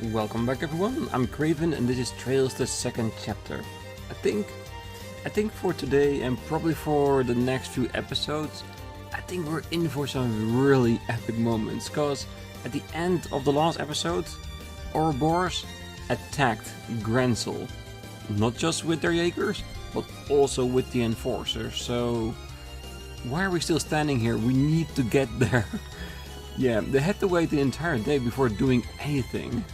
Welcome back everyone, I'm Craven and this is Trails the second chapter. I think for today and probably for the next few episodes, I think we're in for some really epic moments, cause at the end of the last episode, Ouroboros attacked Grancel. Not just with their Jaegers, but also with the enforcers, so why are we still standing here? We need to get there. Yeah, they had to wait the entire day before doing anything.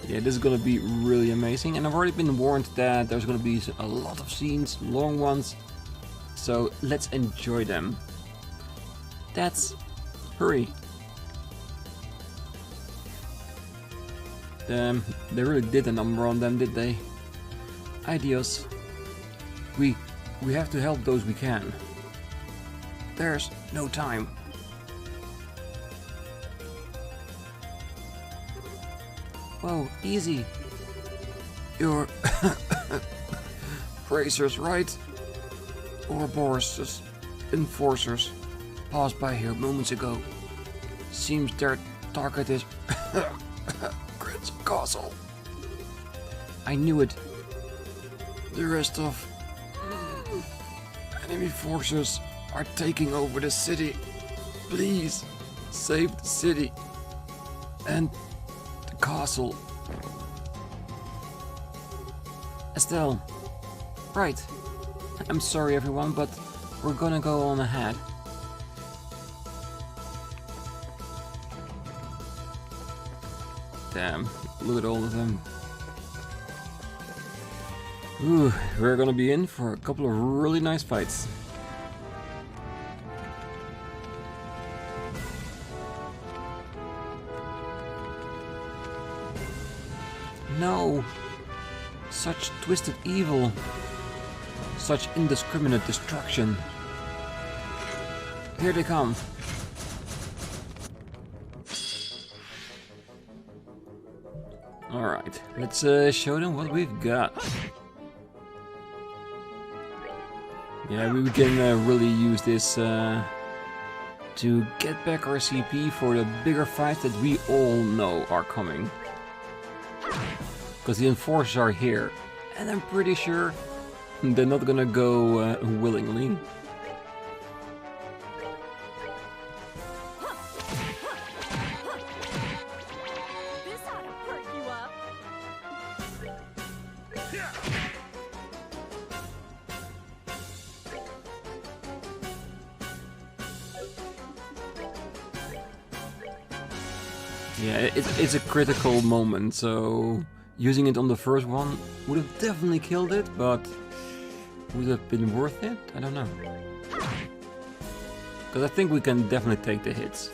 Yeah, this is gonna be really amazing, and I've already been warned that there's gonna be a lot of scenes, long ones, so let's enjoy them. Hurry. They really did a number on them, did they? Ideas. We have to help those we can. There's no time. Whoa, easy. You're bracers, right? Ouroboros' enforcers passed by here moments ago. Seems their target is Grancel Castle. I knew it. The rest of enemy forces are taking over the city. Please save the city and the castle. Estelle. Right. I'm sorry everyone, but we're gonna go on ahead. Damn, look at all of them. Ooh, we're gonna be in for a couple of really nice fights. No! Such twisted evil. Such indiscriminate destruction. Here they come. Alright, let's show them what we've got. Yeah, we can really use this to get back our CP for the bigger fights that we all know are coming. Because the enforcers are here, and I'm pretty sure they're not gonna go willingly. This ought to perk you up. Yeah, it's a critical moment, so using it on the first one would have definitely killed it, but would it have been worth it? I don't know. Because I think we can definitely take the hits.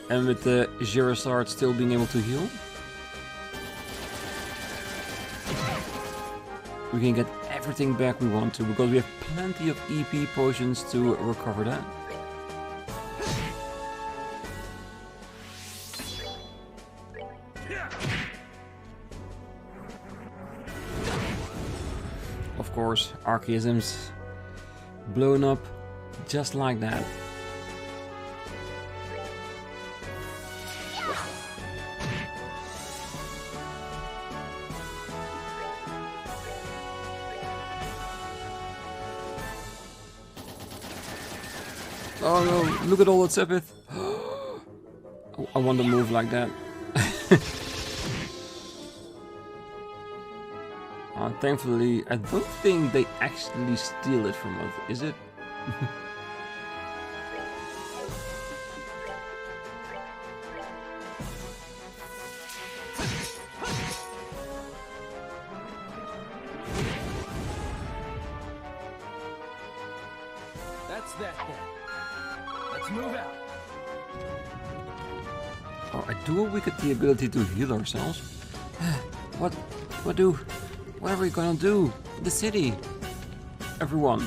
And with the Gerasard still being able to heal, we can get everything back we want to, because we have plenty of EP potions to recover that. Of course, archaisms blown up just like that. Oh no, look at all that Sepith. I want to move like that. Thankfully, I don't think they actually steal it from us, is it? That's that then. Let's move out. Oh, I do hope we get the ability to heal ourselves. What are we gonna do? The city! Everyone!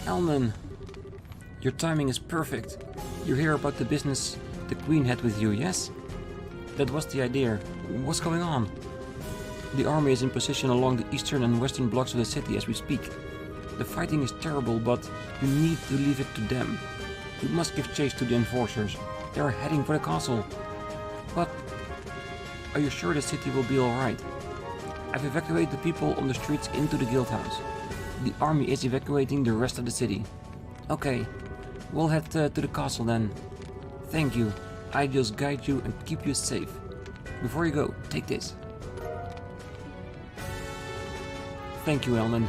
Elman! Your timing is perfect. You hear about the business the Queen had with you, yes? That was the idea. What's going on? The army is in position along the eastern and western blocks of the city as we speak. The fighting is terrible, but you need to leave it to them. We must give chase to the enforcers. They are heading for the castle. But are you sure the city will be alright? I've evacuated the people on the streets into the guild house. The army is evacuating the rest of the city. Okay, we'll head to the castle then. Thank you. I just guide you and keep you safe. Before you go, take this. Thank you, Elman.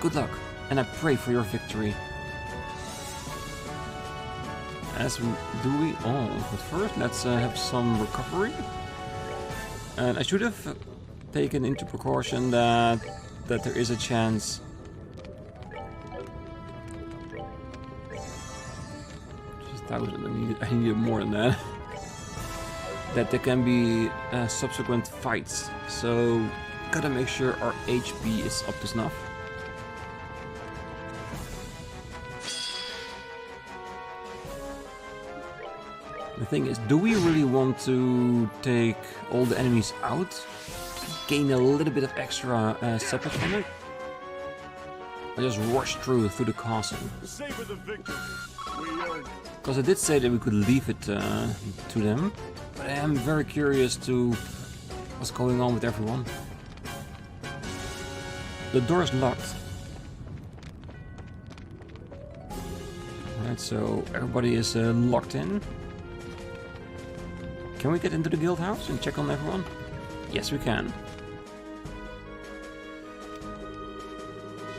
Good luck, and I pray for your victory. As we do we all, but first let's have some recovery. And I should have taken into precaution that there is a chance. Just 1,000. I needed more than that. That there can be subsequent fights. So gotta make sure our HP is up to snuff. The thing is, do we really want to take all the enemies out? Gain a little bit of extra separate from it? Or just rush through the castle? Savor the victory. We earned it. Because I did say that we could leave it to them. But I am very curious to what's going on with everyone. The door is locked. Alright, so everybody is locked in. Can we get into the guild house and check on everyone? Yes, we can.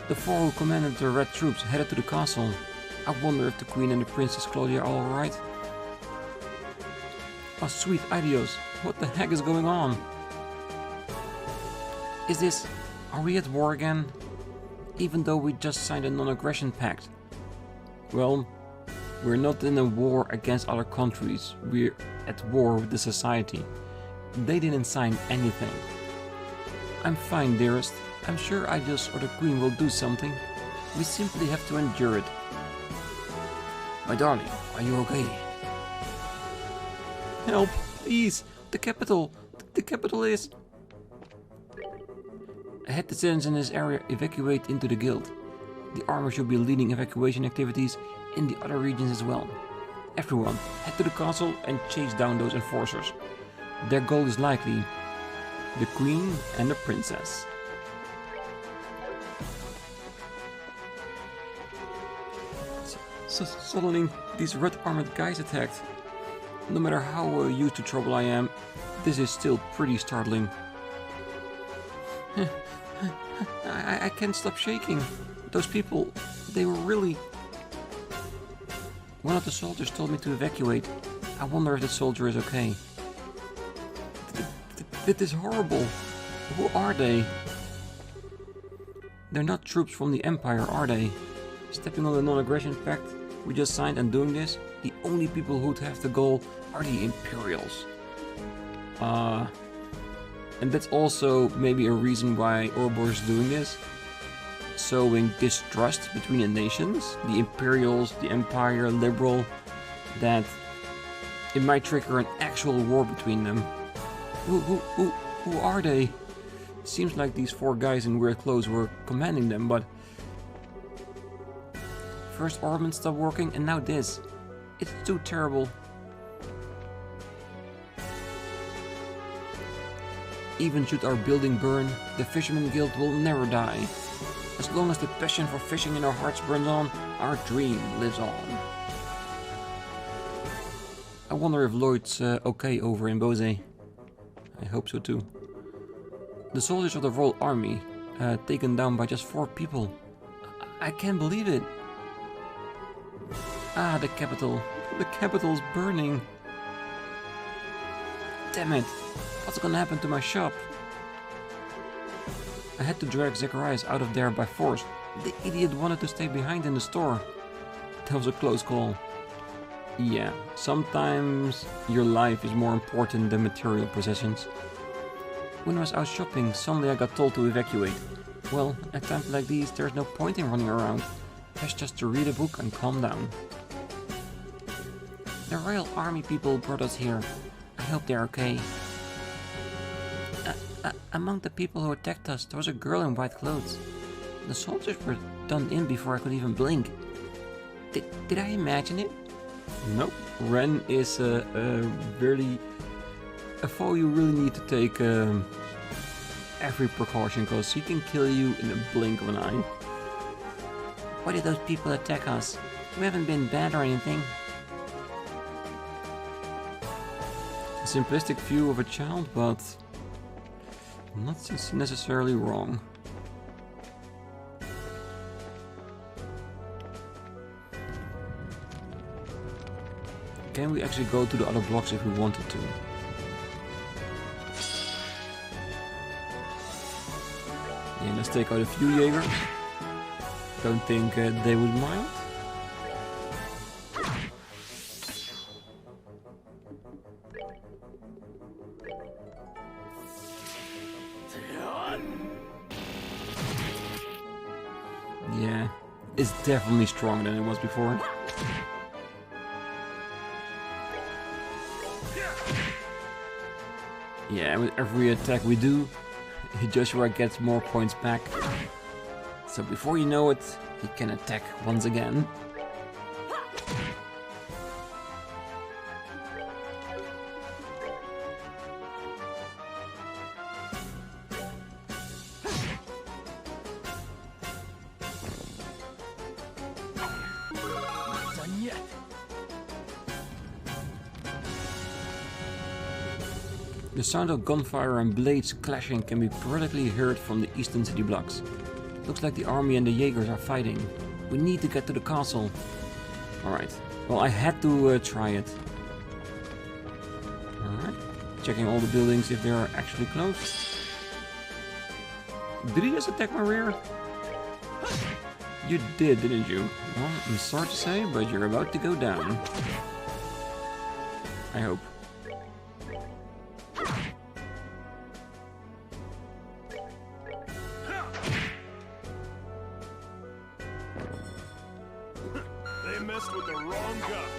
The four who commanded the red troops headed to the castle. I wonder if the Queen and the Princess Claudia are alright. Oh sweet Idios, what the heck is going on? Are we at war again? Even though we just signed a non-aggression pact. Well, we're not in a war against other countries, we're at war with the society. They didn't sign anything. I'm fine, dearest. I'm sure Idios or the Queen will do something. We simply have to endure it. My darling, are you okay? Help, please! The capital! The capital is... I had the citizens in this area evacuate into the guild. The armor should be leading evacuation activities in the other regions as well. Everyone, head to the castle and chase down those enforcers. Their goal is likely the Queen and the Princess. So suddenly, these red armored guys attacked. No matter how used to trouble I am, this is still pretty startling. I can't stop shaking. Those people, they were really... One of the soldiers told me to evacuate. I wonder if the soldier is okay. This is horrible. Who are they? They're not troops from the Empire, are they? Stepping on the non-aggression pact we just signed and doing this? The only people who'd have the goal are the Imperials. And that's also maybe a reason why Ouroboros is doing this. Sowing distrust between the nations, the Imperials, the Empire, Liberl, that it might trigger an actual war between them. Who are they? Seems like these four guys in weird clothes were commanding them, but... First Orban stopped working and now this. It's too terrible. Even should our building burn, the Fisherman Guild will never die. As long as the passion for fishing in our hearts burns on, our dream lives on. I wonder if Lloyd's okay over in Bose. I hope so too. The soldiers of the Royal Army, taken down by just 4 people. I can't believe it. Ah, the capital. The capital's burning. Damn it. What's gonna happen to my shop? I had to drag Zacharias out of there by force. The idiot wanted to stay behind in the store. That was a close call. Yeah, sometimes your life is more important than material possessions. When I was out shopping, suddenly I got told to evacuate. Well, at times like these, there's no point in running around. Best just to read a book and calm down. The Royal Army people brought us here. I hope they're okay. Among the people who attacked us, there was a girl in white clothes. The soldiers were done in before I could even blink. Did I imagine it? Nope. Ren is really a foe you really need to take every precaution, because he can kill you in a blink of an eye. Why did those people attack us? We haven't been bad or anything. A simplistic view of a child, but not necessarily wrong. Can we actually go to the other blocks if we wanted to? Yeah, let's take out a few Jaegers. Don't think they would mind. Yeah, it's definitely stronger than it was before. Yeah, with every attack we do, Joshua gets more points back. So before you know it, he can attack once again. Not done yet. The sound of gunfire and blades clashing can be periodically heard from the eastern city blocks. Looks like the army and the Jaegers are fighting. We need to get to the castle. Alright. Well, I had to try it. Alright. Checking all the buildings if they are actually close. Did he just attack my rear? You did, didn't you? Well, I'm sorry to say, but you're about to go down. I hope. They messed with the wrong gun.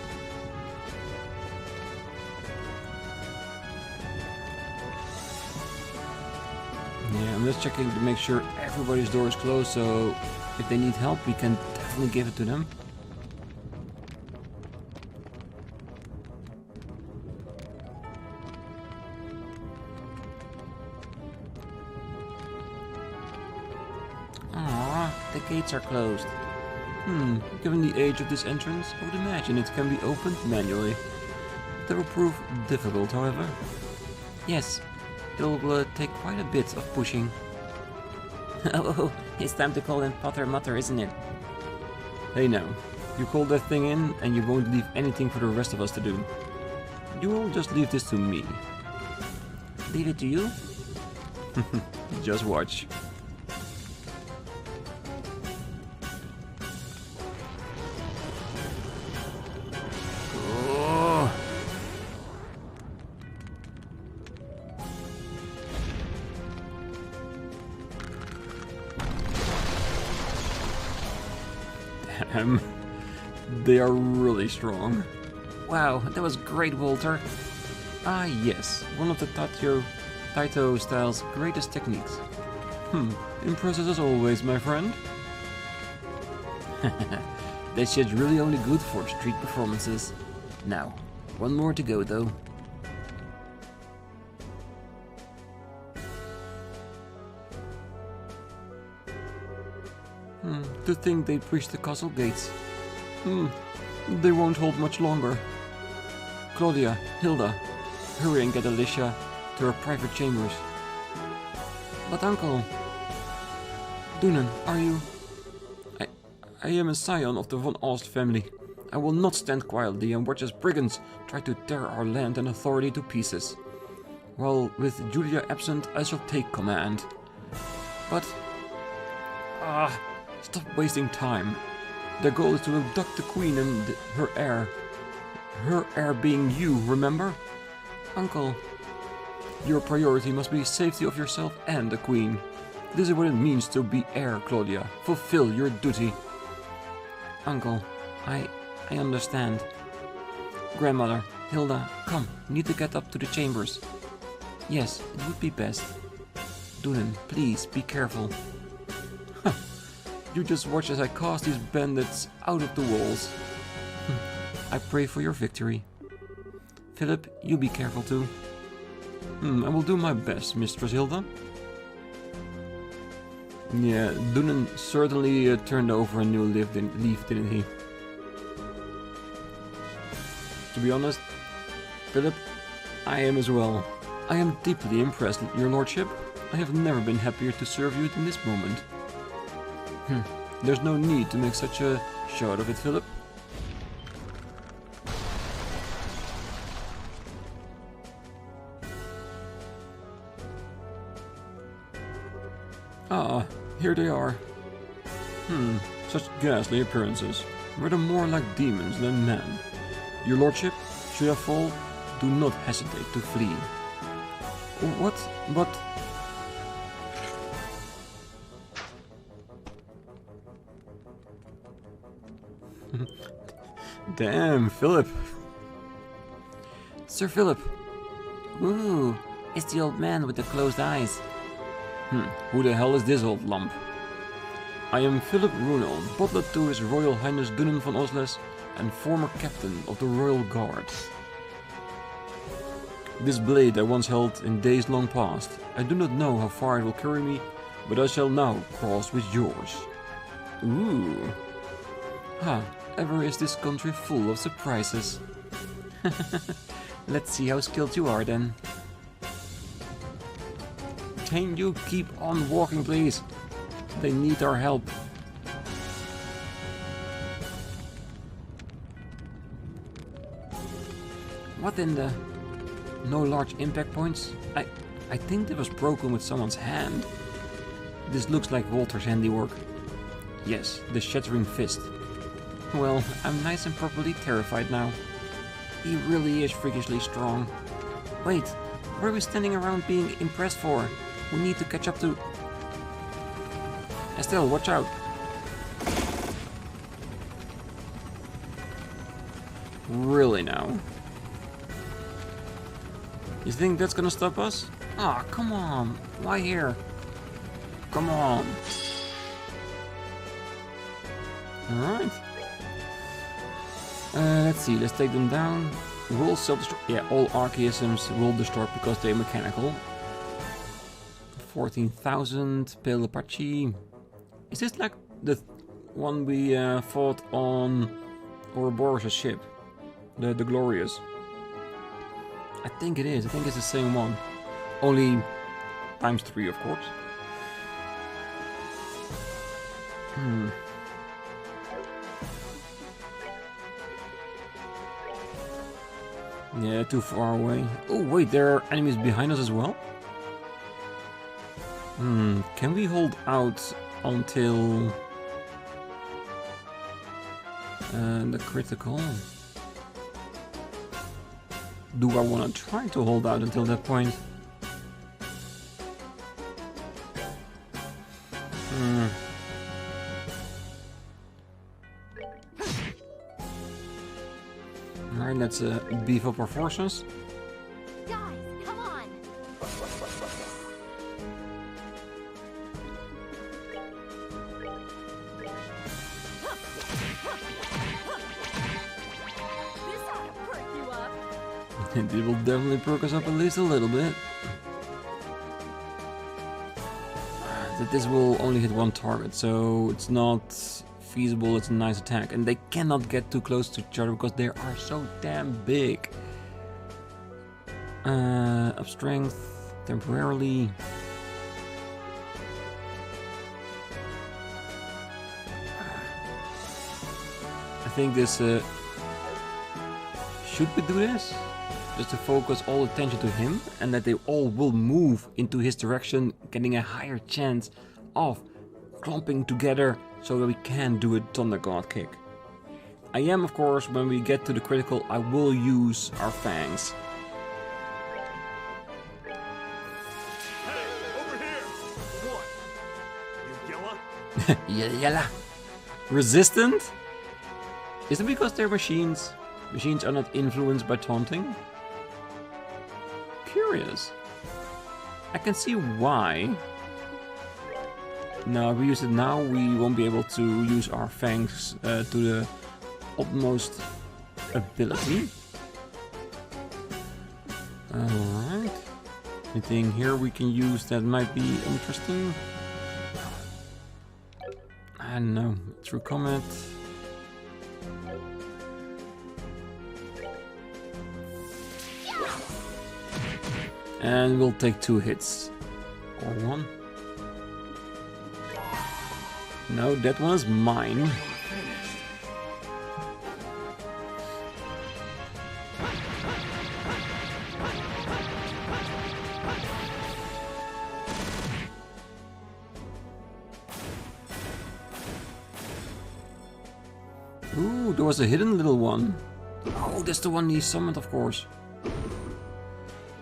Yeah, I'm just checking to make sure everybody's door is closed, so if they need help, we can definitely give it to them. Ah, the gates are closed. Given the age of this entrance, I would imagine it can be opened manually. That will prove difficult, however. Yes, it'll take quite a bit of pushing. Oh, it's time to call in Potter Mutter, isn't it? Hey now, you call that thing in and you won't leave anything for the rest of us to do. You will just leave this to me. Leave it to you? Just watch. They are really strong. Wow, that was great, Walter. Ah yes, one of the Taito style's greatest techniques. Impressive as always, my friend. That shit's really only good for street performances. Now, one more to go though. To think they breached the castle gates. They won't hold much longer. Claudia, Hilda, hurry and get Alicia to her private chambers. But uncle... Dunen, are you... I am a scion of the Von Aust family. I will not stand quietly and watch as brigands try to tear our land and authority to pieces. While with Julia absent, I shall take command. But... stop wasting time. Their goal is to abduct the Queen and her heir. Her heir being you, remember? Uncle, your priority must be safety of yourself and the Queen. This is what it means to be heir, Claudia. Fulfill your duty. Uncle, I understand. Grandmother, Hilda, come, we need to get up to the chambers. Yes, it would be best. Dunen, please, be careful. You just watch as I cast these bandits out of the walls. I pray for your victory. Philip, you be careful too. I will do my best, Mistress Hilda. Yeah, Dunan certainly turned over a new leaf, didn't he? To be honest, Philip, I am as well. I am deeply impressed, your lordship. I have never been happier to serve you in this moment. There's no need to make such a show out of it, Philip. Ah, here they are. Such ghastly appearances. Rather more like demons than men. Your lordship, should I fall, do not hesitate to flee. What? But... Damn, Philip. Sir Philip. Ooh, it's the old man with the closed eyes. Who the hell is this old lump? I am Philip Runel, butler to His Royal Highness Dunan van Osles and former captain of the Royal Guard. This blade I once held in days long past. I do not know how far it will carry me, but I shall now cross with yours. Ooh. Ever is this country full of surprises. Let's see how skilled you are then. Can you keep on walking, please? They need our help. What in the... No large impact points? I think that was broken with someone's hand. This looks like Walter's handiwork. Yes, the shattering fist. Well, I'm nice and properly terrified now. He really is freakishly strong. Wait, what are we standing around being impressed for? We need to catch up to... Estelle, watch out! Really now? You think that's gonna stop us? Ah, come on! Why here? Come on! Alright. Let's see, let's take them down. Will self-destruct. Yeah, all archaisms will destroy because they're mechanical. 14,000, Pale Apache. Is this like the one we fought on Ouroboros' ship? The Glorious? I think it is. I think it's the same one. Only times 3, of course. Yeah, too far away. Oh wait, there are enemies behind us as well? Can we hold out until the critical? Do I want to try to hold out until that point? Alright, let's beef up our forces. Guys, come on! This ought to perk you up. It will definitely perk us up at least a little bit. That this will only hit one target, so it's not feasible. It's a nice attack, and they cannot get too close to each other because they are so damn big. Up strength temporarily. I think this should we do this? Just to focus all attention to him, and that they all will move into his direction, getting a higher chance of clumping together so that we can do a Thunder God kick. I am, of course, when we get to the critical, I will use our fangs. Hey, over here! What? You Gilla? Yella. Resistant? Is it because they're machines? Machines are not influenced by taunting? Curious. I can see why. No, if we use it now, we won't be able to use our fangs to the utmost ability. Alright. Anything here we can use that might be interesting? I don't know. Through combat. And we'll take 2 hits. Or 1. No, that one is mine. Ooh, there was a hidden little one. Oh, that's the one he summoned, of course.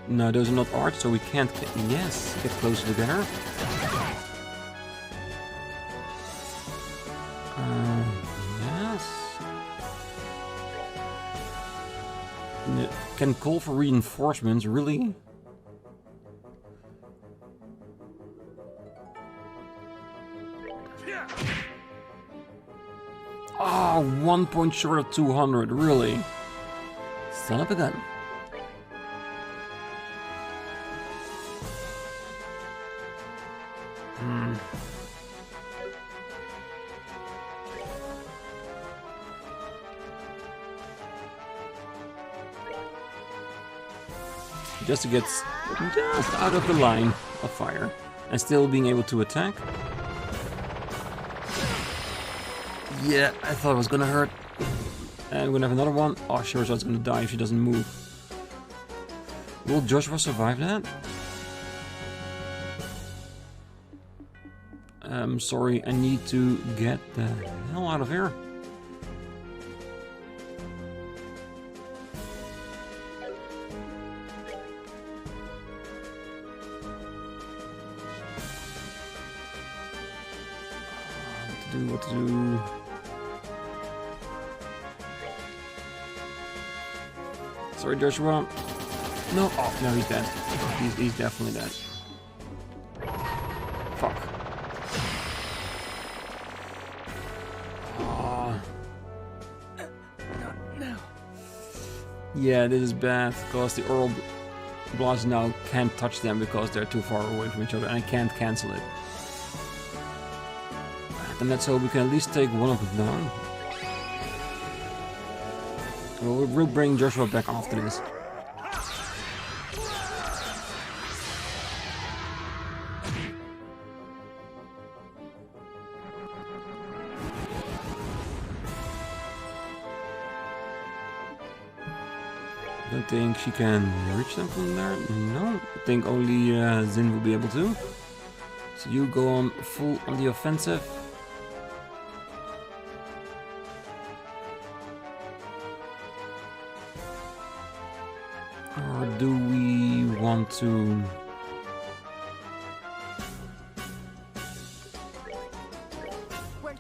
No, those are not art, so we can't get... Yes, get closer together. Yes. Can call for reinforcements, really? Oh, 1 point short of 200, really? Son of a gun. Just to get just out of the line of fire and still being able to attack. Yeah, I thought it was gonna hurt. And we're gonna have another one. Oh, sure, so it's gonna die if she doesn't move. Will Joshua survive that? I'm sorry, I need to get the hell out of here. What to do? Sorry, Joshua. No, oh no, he's dead. He's definitely dead. Fuck. Oh. Not now. Yeah, this is bad because the Ouroboros now can't touch them because they're too far away from each other, and I can't cancel it. And let's hope we can at least take one of them down. Well, we'll bring Joshua back after this. Don't think she can reach them from there. No, I think only Zin will be able to. So you go on full on the offensive. Or do we want to...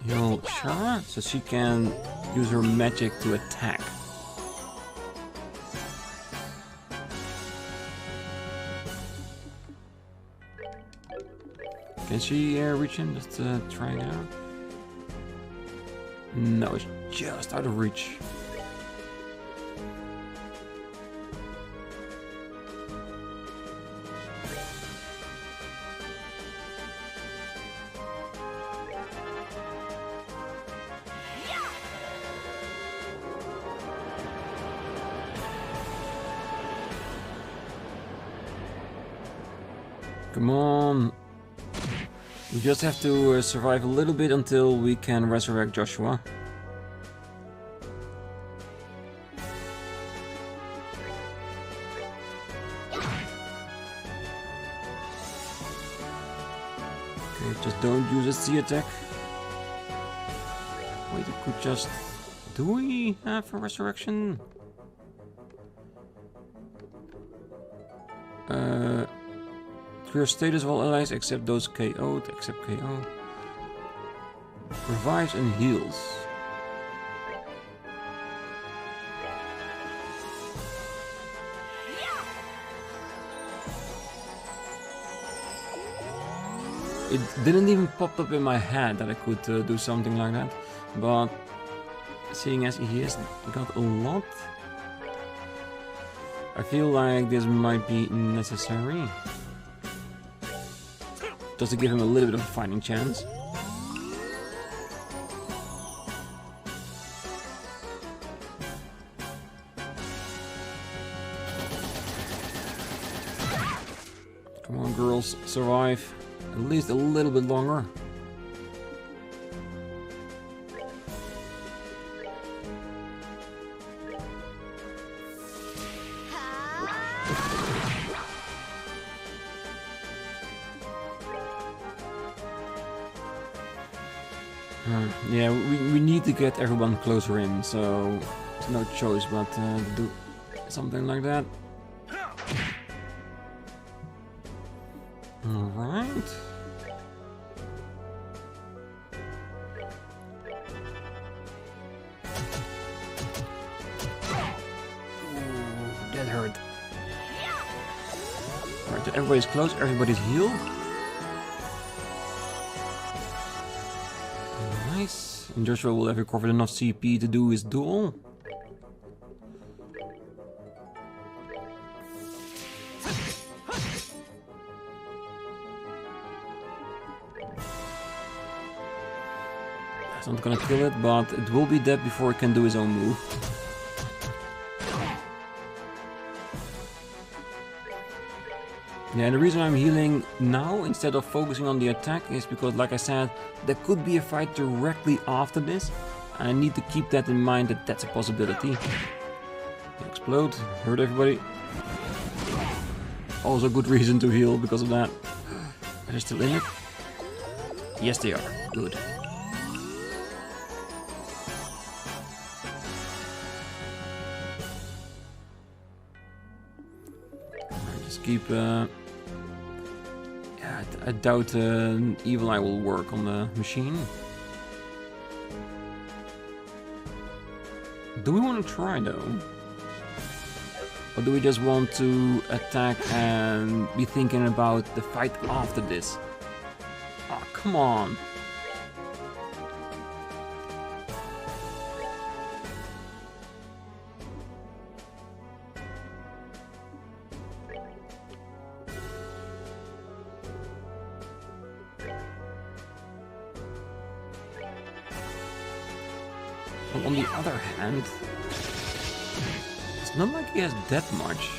heal Shara so she can use her magic to attack? Can she reach him? Just try it out. No, it's just out of reach. Come on. We just have to survive a little bit until we can resurrect Joshua. Okay, just don't use a C attack. Wait, it could just... Do we have a resurrection? Your status of all allies except those KO'd, except KO. Revives and heals. It didn't even pop up in my head that I could do something like that, but seeing as he has got a lot, I feel like this might be necessary. Just to give him a little bit of a fighting chance. Come on, girls, survive at least a little bit longer. Yeah, we need to get everyone closer in, so there's no choice but to do something like that. Alright. That hurt. Alright, everybody's close, everybody's healed. Nice. And Joshua will have recovered enough CP to do his duel. That's not gonna kill it, but it will be dead before it can do his own move. Yeah, and the reason I'm healing now instead of focusing on the attack is because, like I said, there could be a fight directly after this. I need to keep that in mind, that that's a possibility. Explode, hurt everybody. Also good reason to heal because of that. Are they still in it? Yes, they are. Good. Alright, just keep... I doubt Evil Eye will work on the machine. Do we want to try though? Or do we just want to attack and be thinking about the fight after this? Oh, come on. On the other hand, it's not like he has that much.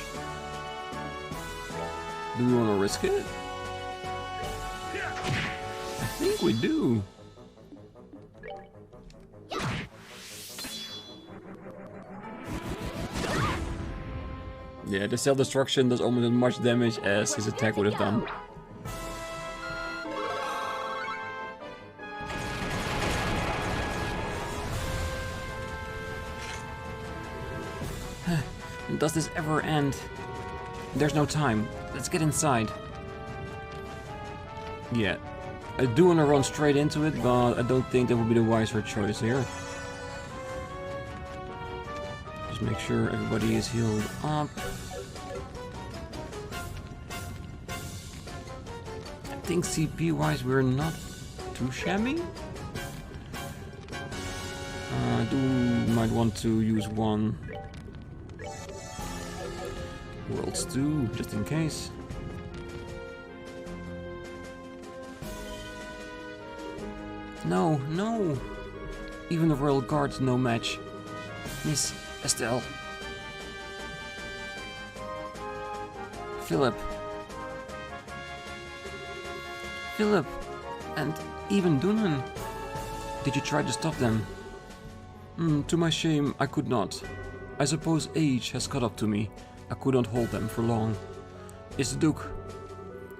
Do we want to risk it? I think we do. Yeah, the self-destruction does almost as much damage as his attack would have done. Does this ever end? There's no time. Let's get inside. Yeah. I do want to run straight into it, but I don't think that would be the wiser choice here. Just make sure everybody is healed up. I think CP wise we're not too shabby. I might want to use one Worlds 2, just in case. No, no! Even the Royal Guard's no match. Miss Estelle. Philip. Philip. And even Dunan. Did you try to stop them? To my shame, I could not. I suppose age has caught up to me. I could not hold them for long. It's the Duke.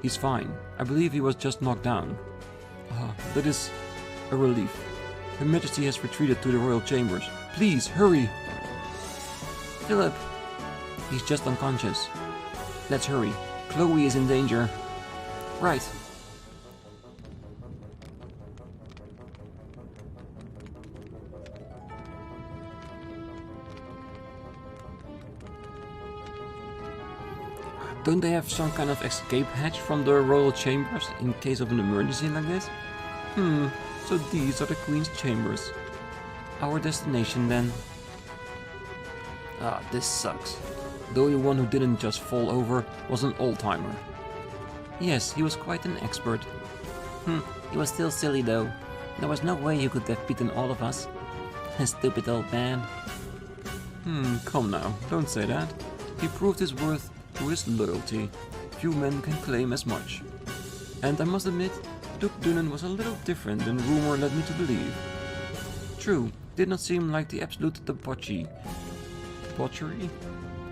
He's fine. I believe he was just knocked down. That is a relief. Her Majesty has retreated to the royal chambers. Please, hurry! Philip! He's just unconscious. Let's hurry. Kloe is in danger. Right. Don't they have some kind of escape hatch from the royal chambers in case of an emergency like this? So these are the Queen's chambers. Our destination then. Ah, this sucks. The only one who didn't just fall over was an old-timer. Yes, he was quite an expert. He was still silly though. There was no way he could have beaten all of us. Stupid old man. Come now, don't say that. He proved his worth through his loyalty. Few men can claim as much. And I must admit, Duke Dunan was a little different than rumor led me to believe. True, did not seem like the absolute debauchery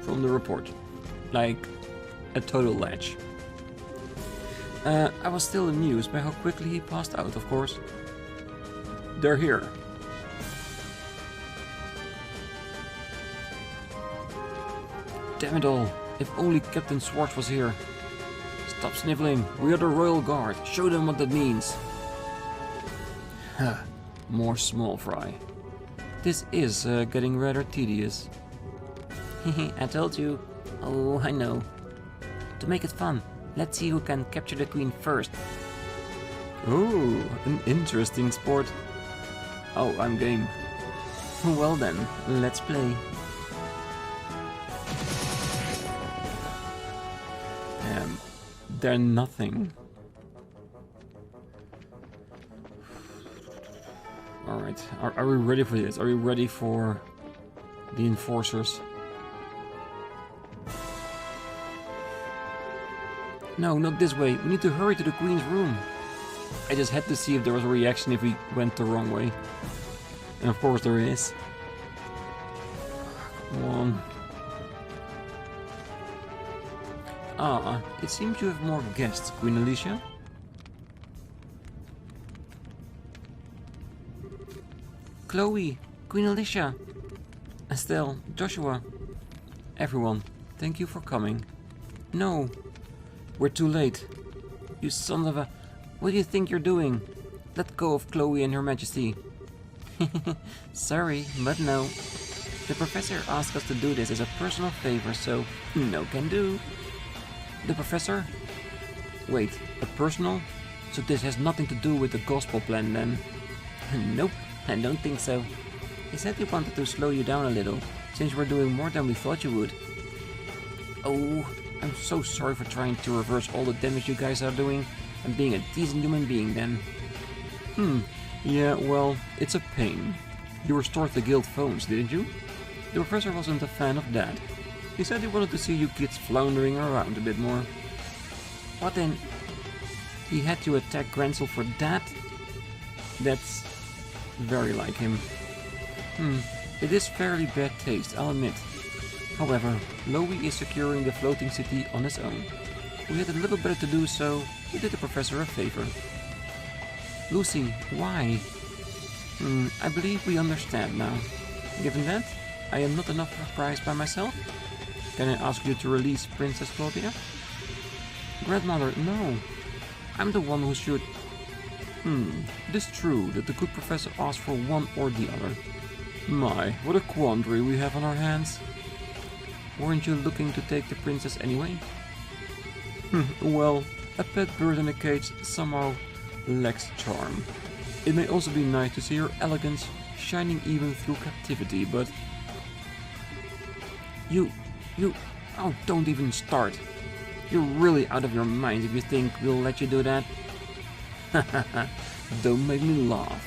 from the report. Like a total ledge. I was still amused by how quickly he passed out, of course. They're here. Damn it all, if only Captain Swartz was here. Stop sniveling, we are the Royal Guard, show them what that means. More small fry. This is getting rather tedious. I told you. Oh, I know. To make it fun, let's see who can capture the Queen first. Oh, an interesting sport. Oh, I'm game. Well then, let's play. They're nothing. Alright, are we ready for this? Are we ready for the enforcers? No, not this way. We need to hurry to the Queen's room. I just had to see if there was a reaction if we went the wrong way. And of course there is. Come on. Ah, it seems you have more guests, Queen Alicia. Kloe, Queen Alicia, Estelle, Joshua, everyone, thank you for coming. No, we're too late. You son of a... What do you think you're doing? Let go of Kloe and Her Majesty. Sorry, but no. The professor asked us to do this as a personal favor, so no can do. The professor? Wait, a personal? So this has nothing to do with the gospel plan then? Nope, I don't think so. He said he wanted to slow you down a little, since we're doing more than we thought you would. Oh, I'm so sorry for trying to reverse all the damage you guys are doing, and being a decent human being then. Yeah, well, it's a pain. You restored the guild phones, didn't you? The professor wasn't a fan of that. He said he wanted to see you kids floundering around a bit more. What then? He had to attack Grancel for that? That's very like him. It is fairly bad taste, I'll admit. However, Lowy is securing the floating city on his own. We had a little better to do, so we did the professor a favor. Lucy, why? I believe we understand now. Given that, I am not enough of a prize by myself. Can I ask you to release Princess Claudia? Grandmother, no. I'm the one who should... It is true that the good professor asked for one or the other. My, what a quandary we have on our hands. Weren't you looking to take the princess anyway? Well, a pet bird in a cage somehow lacks charm. It may also be nice to see her elegance shining even through captivity, but... Oh, don't even start. You're really out of your mind if you think we'll let you do that. Don't make me laugh.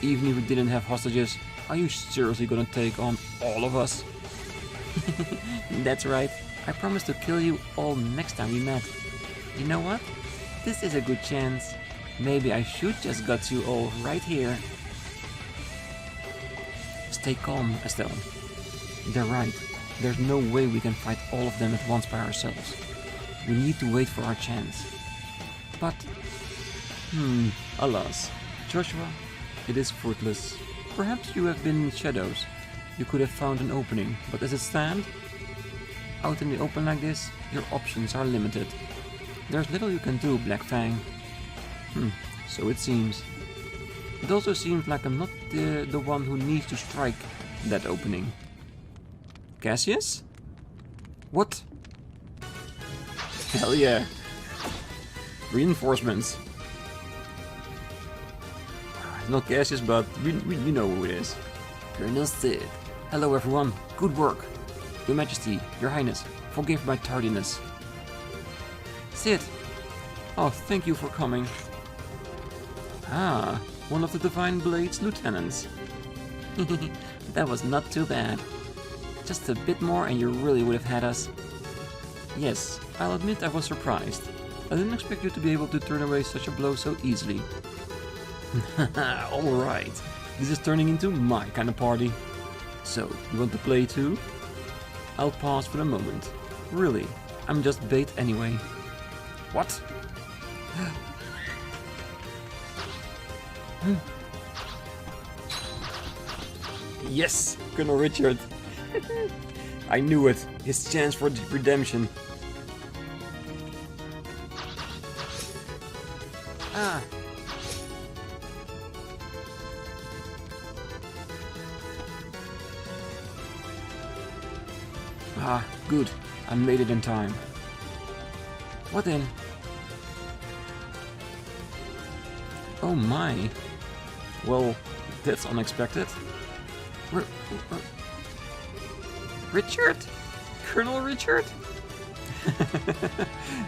Even if we didn't have hostages, are you seriously gonna take on all of us? That's right. I promised to kill you all next time we met. You know what? This is a good chance. Maybe I should just gut you all right here. Stay calm, Estelle. They're right. There's no way we can fight all of them at once by ourselves. We need to wait for our chance. But... alas. Joshua, it is fruitless. Perhaps you have been in shadows. You could have found an opening, but as it stands, out in the open like this, your options are limited. There's little you can do, Black Fang. So it seems. It also seems like I'm not the one who needs to strike that opening. Cassius? What? Hell yeah. Reinforcements. It's not Cassius, but we know who it is. Colonel Sid. Hello everyone. Good work. Your Majesty, Your Highness, forgive my tardiness. Sid. Oh, thank you for coming. Ah, one of the Divine Blade's lieutenants. That was not too bad. Just a bit more and you really would have had us. Yes, I'll admit I was surprised. I didn't expect you to be able to turn away such a blow so easily. Alright, this is turning into my kind of party. So, you want to play too? I'll pause for the moment. Really, I'm just bait anyway. What? Yes, Colonel Richard. I knew it. His chance for redemption. Ah. Ah, good. I made it in time. What then? Oh my. Well, that's unexpected. Richard? Colonel Richard?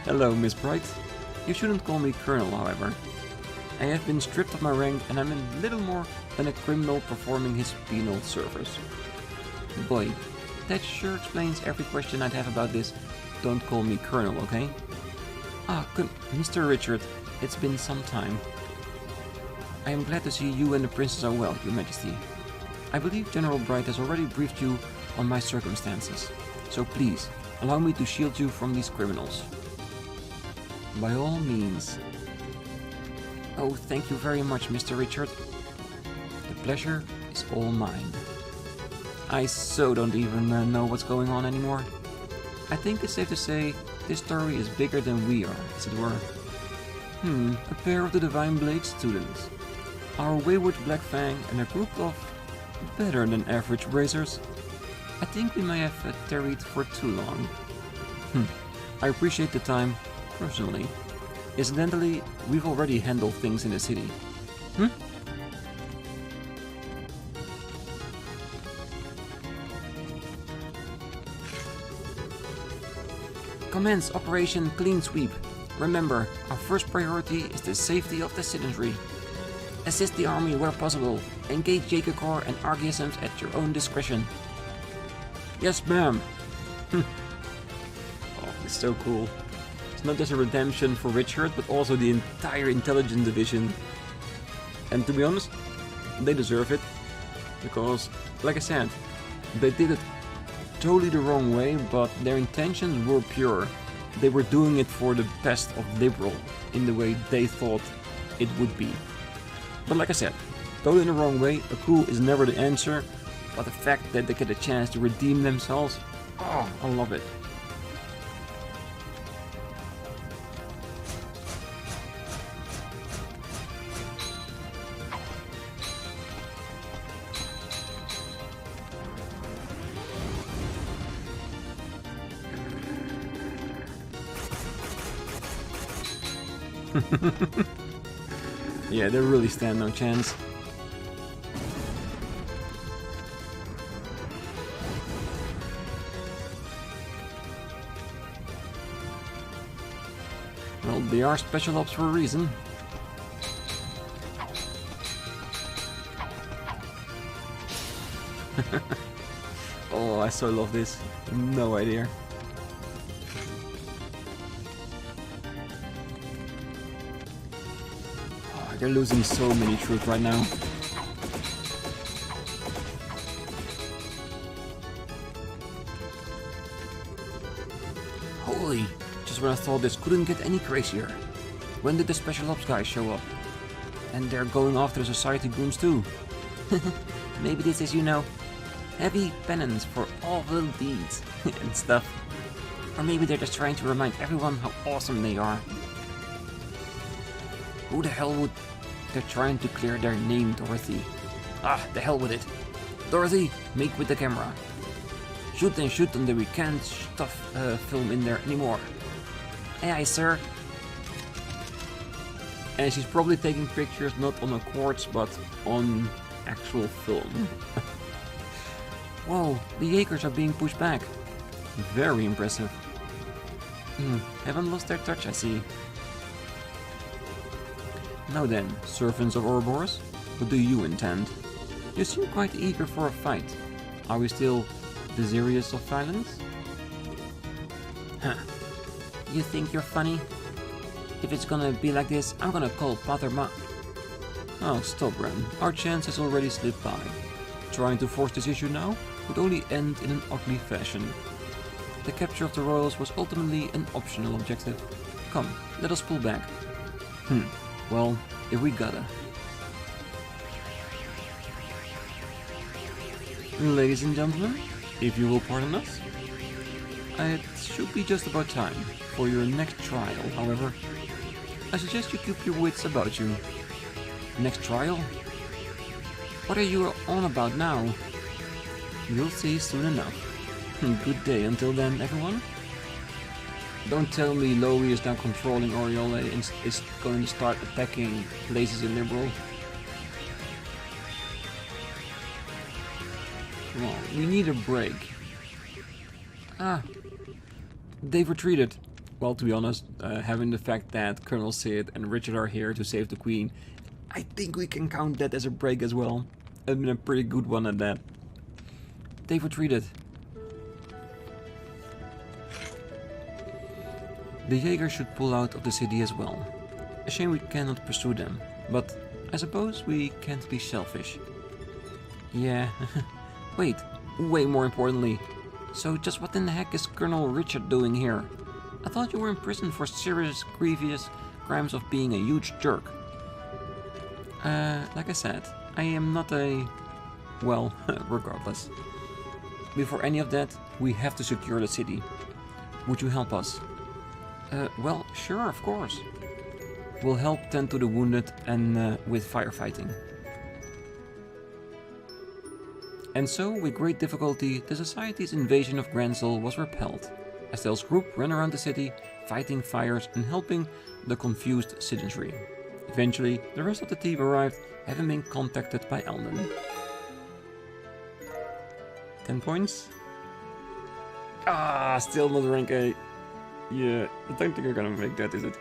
Hello, Miss Bright. You shouldn't call me Colonel, however. I have been stripped of my rank and I'm a little more than a criminal performing his penal service. Boy, that sure explains every question I'd have about this. Don't call me Colonel, okay? Ah, Mr. Richard, it's been some time. I am glad to see you and the princess are well, Your Majesty. I believe General Bright has already briefed you on my circumstances, so please, allow me to shield you from these criminals. By all means. Oh, thank you very much, Mr. Richard. The pleasure is all mine. I so don't even know what's going on anymore. I think it's safe to say this story is bigger than we are, as it were. A pair of the Divine Blade students. Our wayward Black Fang and a group of better than average racers. I think we may have tarried for too long. I appreciate the time, personally. Incidentally, we've already handled things in the city. Commence Operation Clean Sweep. Remember, our first priority is the safety of the citizenry. Assist the army where possible. Engage Jacob Corps and RGSMs at your own discretion. Yes, ma'am. Oh, it's so cool. It's not just a redemption for Richard, but also the entire intelligence division. And to be honest, they deserve it. Because, like I said, they did it totally the wrong way, but their intentions were pure. They were doing it for the best of Liberl, in the way they thought it would be. But like I said, totally in the wrong way. A coup is never the answer, but the fact that they get a chance to redeem themselves, oh, I love it. Yeah, they really stand no chance. Well, they are special ops for a reason. Oh, I so love this. No idea. They're losing so many troops right now. Holy! Just when I thought this couldn't get any crazier. When did the special ops guys show up? And they're going after the society goons too. Maybe this is, you know, heavy penance for all the little deeds and stuff. Or maybe they're just trying to remind everyone how awesome they are. Who the hell would... They're trying to clear their name, Dorothy. Ah, the hell with it. Dorothy, make with the camera. Shoot and shoot until we can't stuff film in there anymore. Aye, sir. And she's probably taking pictures not on a quartz but on actual film. Whoa, the Jaegers are being pushed back. Very impressive. Haven't lost their touch, I see. Now then, servants of Ouroboros, what do you intend? You seem quite eager for a fight. Are we still desirous of violence? Huh. You think you're funny? If it's gonna be like this, I'm gonna call Pater Ma... Oh, stop, Ren. Our chance has already slipped by. Trying to force this issue now would only end in an ugly fashion. The capture of the royals was ultimately an optional objective. Come, let us pull back. Well, if we gotta. Ladies and gentlemen, if you will pardon us, it should be just about time for your next trial, however. I suggest you keep your wits about you. Next trial? What are you on about now? You'll see soon enough. Good day until then, everyone. Don't tell me Lowy is now controlling Oriole and is going to start attacking places in Liberl. Well, we need a break. They've retreated. Well, to be honest, having the fact that Colonel Sid and Richard are here to save the Queen, I think we can count that as a break as well. It's been a pretty good one at that. They've retreated. The Jaeger should pull out of the city as well. A shame we cannot pursue them, but I suppose we can't be selfish. Yeah, wait, way more importantly. So just what in the heck is Colonel Richard doing here? I thought you were in prison for serious, grievous crimes of being a huge jerk. Like I said, I am not a... well, regardless. Before any of that, we have to secure the city. Would you help us? Well, sure, of course. We'll help tend to the wounded and with firefighting. And so, with great difficulty, the Society's invasion of Grancel was repelled. Estelle's group ran around the city, fighting fires and helping the confused citizenry. Eventually, the rest of the team arrived, having been contacted by Elden. 10 points? Still not rank 8. Yeah, I don't think I'm gonna make that, is it?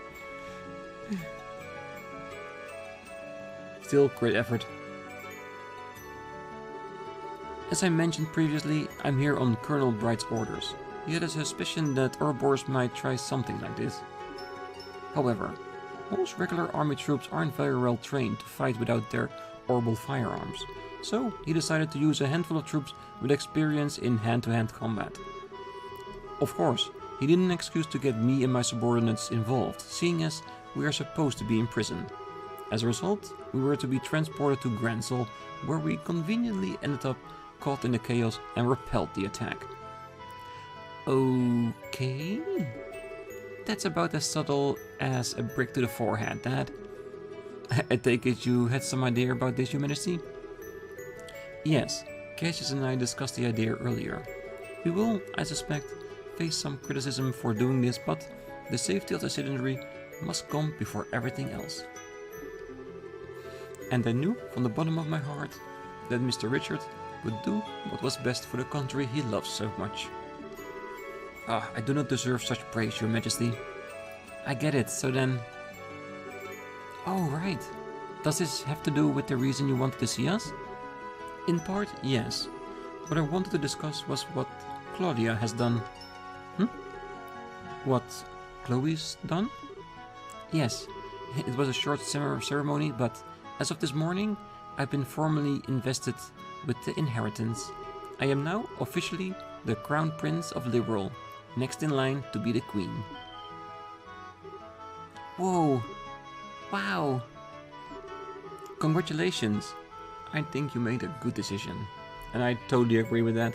Still, great effort. As I mentioned previously, I'm here on Colonel Bright's orders. He had a suspicion that Ouroboros might try something like this. However, most regular army troops aren't very well trained to fight without their orbital firearms, so he decided to use a handful of troops with experience in hand-to-hand combat. Of course, he needed an excuse to get me and my subordinates involved, seeing as we are supposed to be in prison. As a result, we were to be transported to Grancel, where we conveniently ended up caught in the chaos and repelled the attack. Okay... that's about as subtle as a brick to the forehead, Dad. I take it you had some idea about this, Your Majesty? Yes, Cassius and I discussed the idea earlier. We will, I suspect, face some criticism for doing this, but the safety of the citizenry must come before everything else. And I knew from the bottom of my heart that Mr. Richard would do what was best for the country he loves so much. I do not deserve such praise, Your Majesty. I get it, so then... Oh, right. Does this have to do with the reason you wanted to see us? In part, yes. What I wanted to discuss was what Claudia has done. What Chloe's done? Yes, it was a short ceremony, but as of this morning, I've been formally invested with the inheritance. I am now officially the Crown Prince of Liberl, next in line to be the Queen. Whoa! Wow! Congratulations! I think you made a good decision. And I totally agree with that.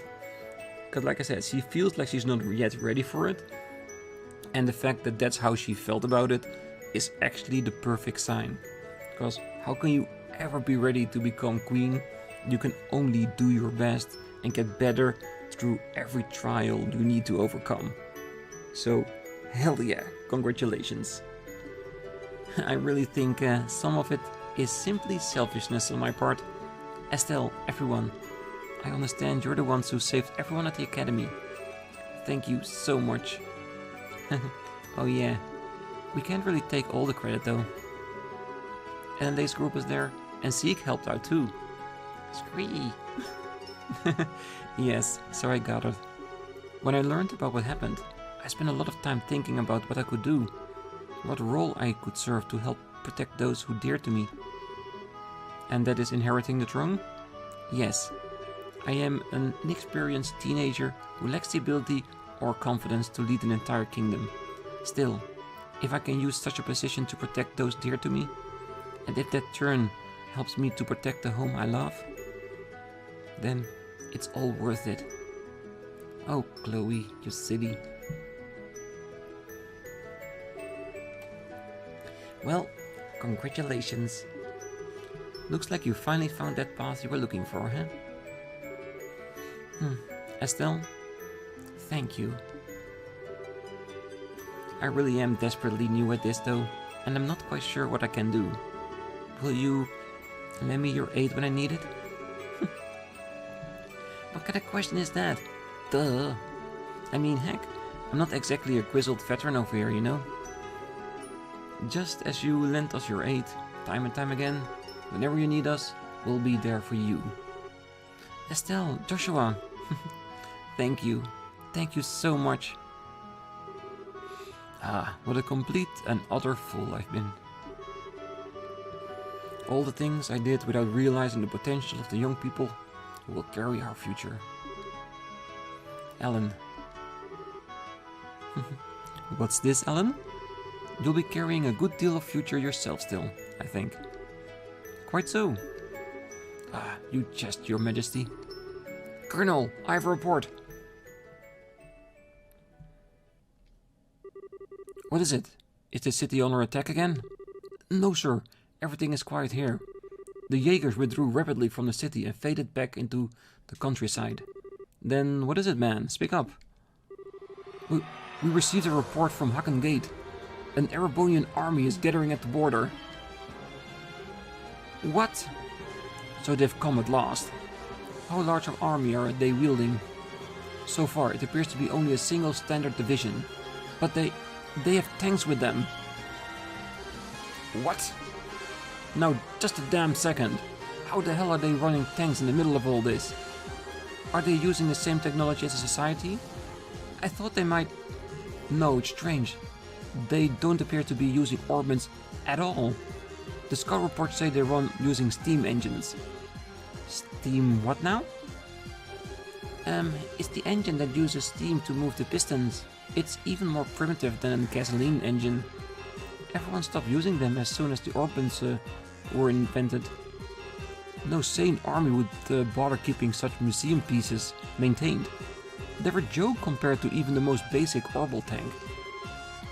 Because like I said, she feels like she's not yet ready for it. And the fact that that's how she felt about it is actually the perfect sign. Because how can you ever be ready to become Queen? You can only do your best and get better through every trial you need to overcome. So Hell yeah, congratulations. I really think some of it is simply selfishness on my part. Estelle, everyone, I understand you're the ones who saved everyone at the academy. Thank you so much. Oh yeah, we can't really take all the credit though. Elenday's group was there, and Zeke helped out too. Scree. Yes, so I got it. When I learned about what happened, I spent a lot of time thinking about what I could do, what role I could serve to help protect those who dear to me. And that is inheriting the throne? Yes. I am an inexperienced teenager who lacks the ability or confidence to lead an entire kingdom. Still, if I can use such a position to protect those dear to me, and if that turn helps me to protect the home I love, then it's all worth it. Oh, Kloe, you silly. Well, congratulations. Looks like you finally found that path you were looking for, huh? Estelle, thank you. I really am desperately new at this though, and I'm not quite sure what I can do. Will you lend me your aid when I need it? What kind of question is that? Duh. I mean, heck, I'm not exactly a grizzled veteran over here, you know? Just as you lent us your aid, time and time again, whenever you need us, we'll be there for you. Estelle, Joshua, thank you. Thank you so much. Ah, what a complete and utter fool I've been. All the things I did without realizing the potential of the young people who will carry our future. Ellen. What's this, Ellen? You'll be carrying a good deal of future yourself still, I think. Quite so. Ah, you jest, Your Majesty. Colonel, I have a report. What is it? Is the city under attack again? No, sir. Everything is quiet here. The Jaegers withdrew rapidly from the city and faded back into the countryside. Then what is it, man? Speak up. We received a report from Haken Gate. An Erebonian army is gathering at the border. What? So they've come at last. How large an army are they wielding? So far, it appears to be only a single standard division. But they have tanks with them. What? Now, just a damn second. How the hell are they running tanks in the middle of all this? Are they using the same technology as a society? I thought they might... No, it's strange. They don't appear to be using orbments at all. The scout reports say they run using steam engines. Steam what now? It's the engine that uses steam to move the pistons. It's even more primitive than a gasoline engine. Everyone stopped using them as soon as the orbments were invented. No sane army would bother keeping such museum pieces maintained. They're a joke compared to even the most basic orbital tank.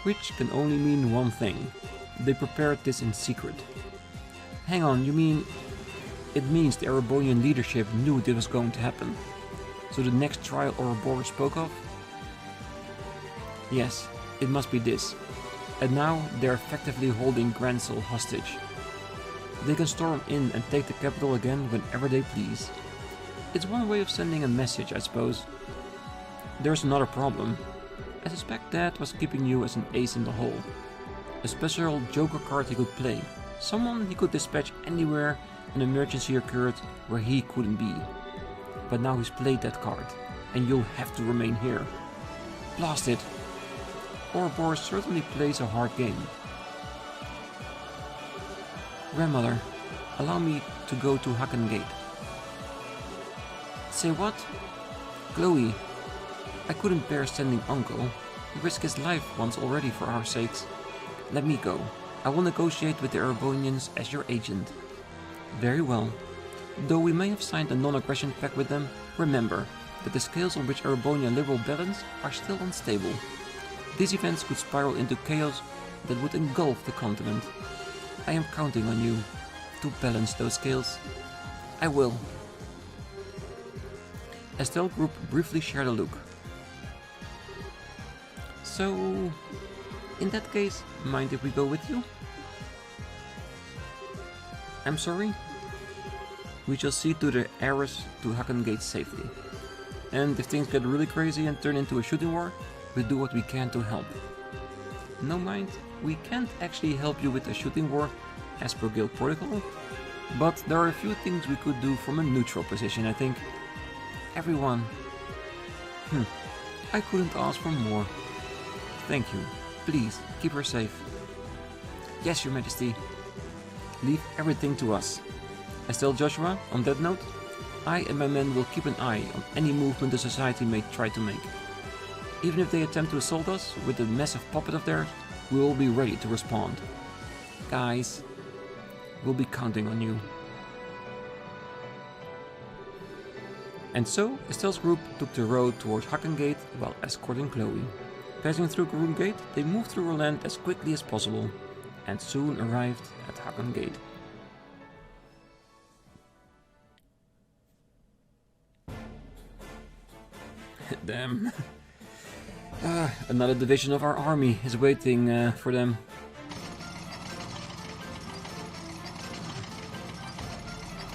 Which can only mean one thing. They prepared this in secret. Hang on, you mean... It means the Erebonian leadership knew this was going to happen. So the next trial Ouroboros spoke of? Yes, it must be this. And now they're effectively holding Grancel hostage. They can storm in and take the capital again whenever they please. It's one way of sending a message, I suppose. There's another problem. I suspect Dad was keeping you as an ace in the hole. A special joker card he could play. Someone he could dispatch anywhere an emergency occurred where he couldn't be. But now he's played that card, and you'll have to remain here. Blast it! Ouroboros certainly plays a hard game. Grandmother, allow me to go to Haken Gate. Say what? Kloe, I couldn't bear sending Uncle. He risked his life once already for our sakes. Let me go. I will negotiate with the Erebonians as your agent. Very well. Though we may have signed a non-aggression pact with them, remember that the scales on which Erebonian liberal balance are still unstable. These events could spiral into chaos that would engulf the continent. I am counting on you to balance those scales. I will. Estelle Group briefly shared a look. So, in that case, mind if we go with you? I'm sorry? We shall see to the heiress to Haken Gate safely. And if things get really crazy and turn into a shooting war, we'll do what we can to help. No mind, we can't actually help you with the shooting war as per guild protocol, but there are a few things we could do from a neutral position, I think. Everyone. I couldn't ask for more. Thank you. Please, keep her safe. Yes, Your Majesty. Leave everything to us. Estelle Joshua, on that note, I and my men will keep an eye on any movement the society may try to make. Even if they attempt to assault us with the massive puppet of theirs, we will be ready to respond. Guys, we'll be counting on you. And so, Estelle's group took the road towards Haken Gate while escorting Kloe. Passing through Haken Gate, they moved through her land as quickly as possible, and soon arrived at Haken Gate. Damn. Another division of our army is waiting for them.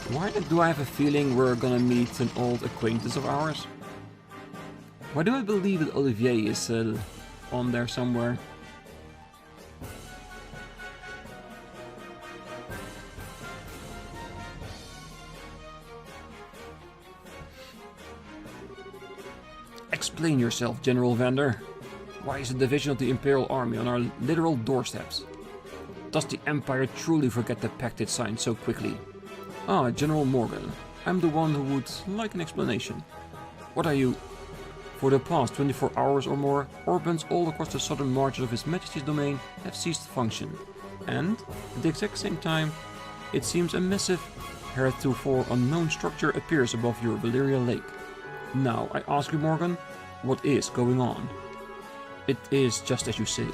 Why do I have a feeling we're gonna meet an old acquaintance of ours? Why do I believe that Olivier is on there somewhere? Explain yourself, General Vander. Why is a division of the Imperial Army on our literal doorsteps? Does the Empire truly forget the pact it signed so quickly? Ah, General Morgan. I'm the one who would like an explanation. What are you... For the past 24 hours or more, orbans all across the southern marches of His Majesty's domain have ceased function. And, at the exact same time, it seems a massive, heretofore unknown structure appears above your Valyria lake. Now, I ask you, Morgan, what is going on? It is just as you say.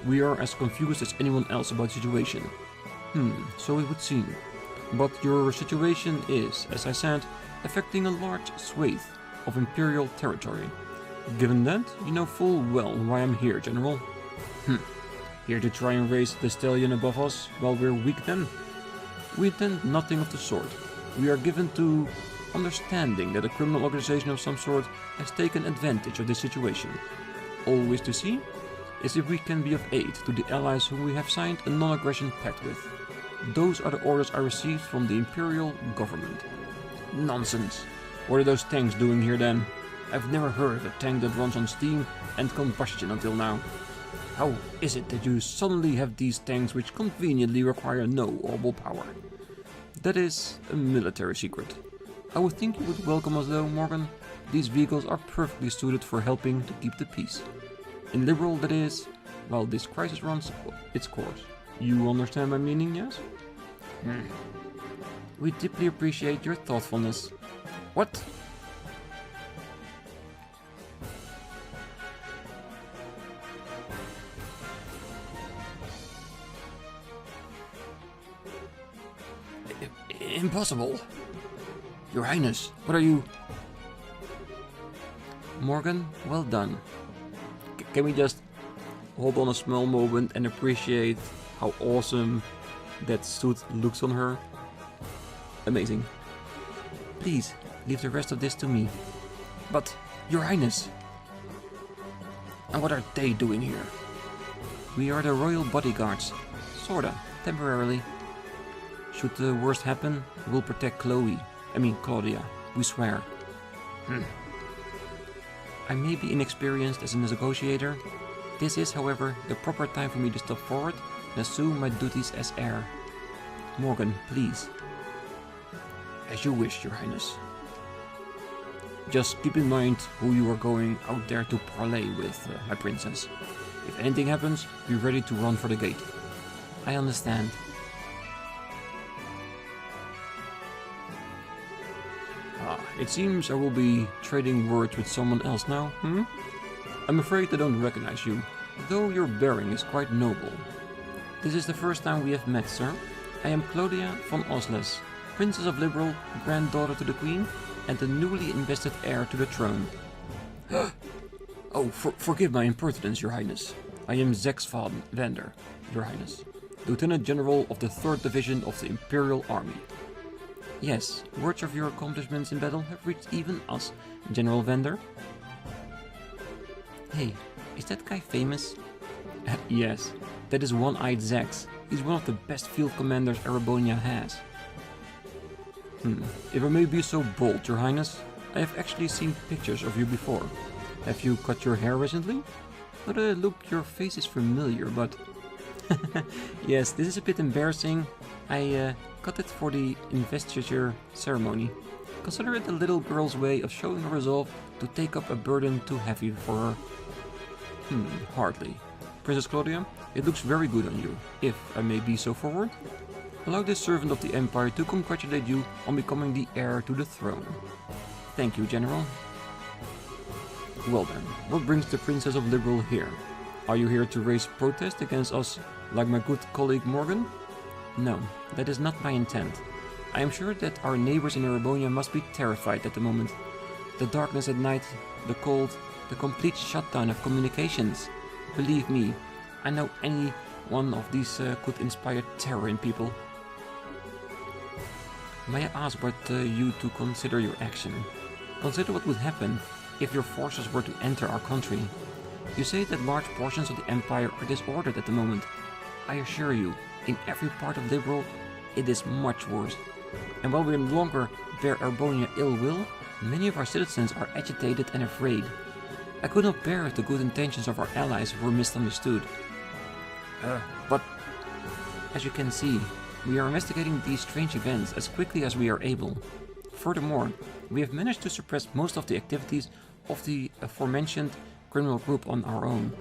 We are as confused as anyone else about the situation. So it would seem. But your situation is, as I said, affecting a large swathe of Imperial territory. Given that, you know full well why I'm here, General. Here to try and raise the stallion above us while we're weak then? We intend nothing of the sort. We are given to understanding that a criminal organization of some sort has taken advantage of this situation. All we wish to see is if we can be of aid to the allies whom we have signed a non-aggression pact with. Those are the orders I received from the Imperial government. Nonsense! What are those tanks doing here then? I've never heard of a tank that runs on steam and combustion until now. How is it that you suddenly have these tanks which conveniently require no orbital power? That is a military secret. I would think you would welcome us though, Morgan. These vehicles are perfectly suited for helping to keep the peace. In Liberl, that is, while this crisis runs its course. You understand my meaning, yes? We deeply appreciate your thoughtfulness. What? Impossible. Your Highness, what are you... Morgan, well done. Can we just hold on a small moment and appreciate how awesome that suit looks on her? Amazing. Please, leave the rest of this to me. But, Your Highness... And what are they doing here? We are the royal bodyguards. Sorta, temporarily. Should the worst happen, we'll protect Claudia, we swear. I may be inexperienced as a negotiator. This is, however, the proper time for me to step forward and assume my duties as heir. Morgan, please. As you wish, Your Highness. Just keep in mind who you are going out there to parley with, my princess. If anything happens, be ready to run for the gate. I understand. It seems I will be trading words with someone else now, I'm afraid I don't recognize you, though your bearing is quite noble. This is the first time we have met, sir. I am Claudia von Osles, Princess of Liberl, granddaughter to the Queen, and the newly invested heir to the throne. Oh, forgive my impertinence, Your Highness. I am Zex Vander, Your Highness, Lieutenant General of the 3rd Division of the Imperial Army. Yes, words of your accomplishments in battle have reached even us, General Vander. Hey, is that guy famous? Yes, that is One-Eyed Zex. He's one of the best field commanders Erebonian has. If I may be so bold, Your Highness, I have actually seen pictures of you before. Have you cut your hair recently? Not a look, your face is familiar, but... Yes, this is a bit embarrassing. I cut it for the investiture ceremony. Consider it a little girl's way of showing her resolve to take up a burden too heavy for her. Hardly. Princess Claudia, it looks very good on you, if I may be so forward. Allow this servant of the Empire to congratulate you on becoming the heir to the throne. Thank you, General. Well then, what brings the Princess of Liberl here? Are you here to raise protest against us like my good colleague Morgan? No, that is not my intent. I am sure that our neighbors in Erebonian must be terrified at the moment. The darkness at night, the cold, the complete shutdown of communications. Believe me, I know any one of these could inspire terror in people. May I ask what you to consider your action? Consider what would happen if your forces were to enter our country. You say that large portions of the Empire are disordered at the moment. I assure you, in every part of Liberl, it is much worse. And while we no longer bear Erebonian ill will, many of our citizens are agitated and afraid. I could not bear if the good intentions of our allies were misunderstood. But, as you can see, we are investigating these strange events as quickly as we are able. Furthermore, we have managed to suppress most of the activities of the aforementioned criminal group on our own.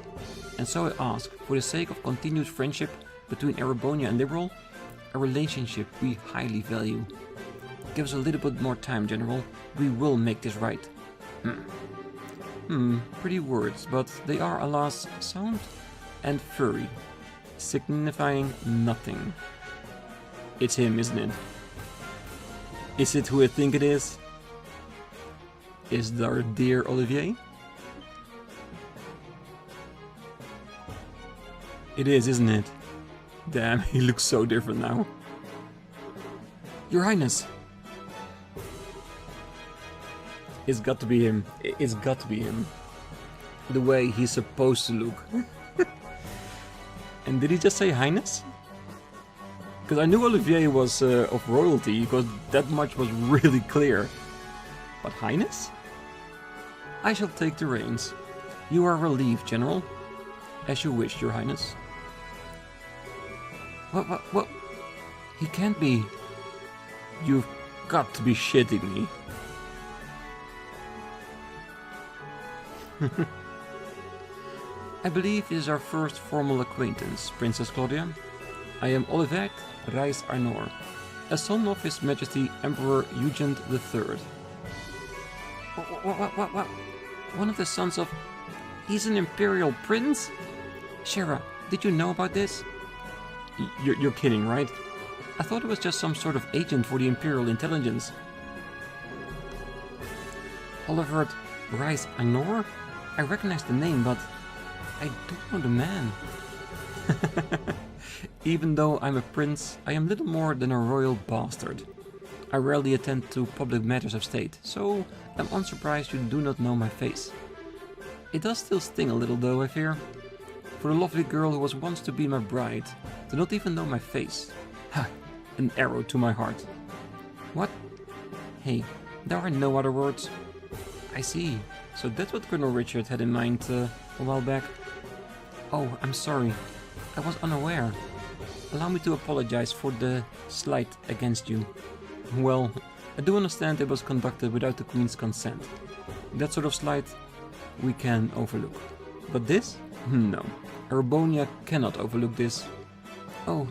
And so I ask, for the sake of continued friendship between Erebonia and Liberl, a relationship we highly value. Give us a little bit more time, General. We will make this right. Pretty words, but they are, alas, sound and furry, signifying nothing. It's him, isn't it? Is it who I think it is? Is it our dear Olivier? It is, isn't it? Damn, he looks so different now. Your Highness! It's got to be him. It's got to be him. The way he's supposed to look. And did he just say Highness? Because I knew Olivier was of royalty, because that much was really clear. But Highness? I shall take the reins. You are relieved, General. As you wish, Your Highness. What? He can't be... You've got to be shitting me. I believe this is our first formal acquaintance, Princess Claudia. I am Olivier Reis Arnor, a son of His Majesty Emperor Eugene III. What? One of the sons of... He's an imperial prince? Shara, did you know about this? You're kidding, right? I thought it was just some sort of agent for the Imperial Intelligence. Olivier Reis Arnor? I recognize the name, but I don't know the man. Even though I'm a prince, I am little more than a royal bastard. I rarely attend to public matters of state, so I'm unsurprised you do not know my face. It does still sting a little though, I fear. For the lovely girl who was once to be my bride, to not even know my face. Ha! An arrow to my heart. What? Hey, there are no other words. I see. So that's what Colonel Richard had in mind a while back. Oh, I'm sorry. I was unaware. Allow me to apologize for the slight against you. Well, I do understand it was conducted without the Queen's consent. That sort of slight we can overlook. But this? No. Erebonia cannot overlook this. Oh.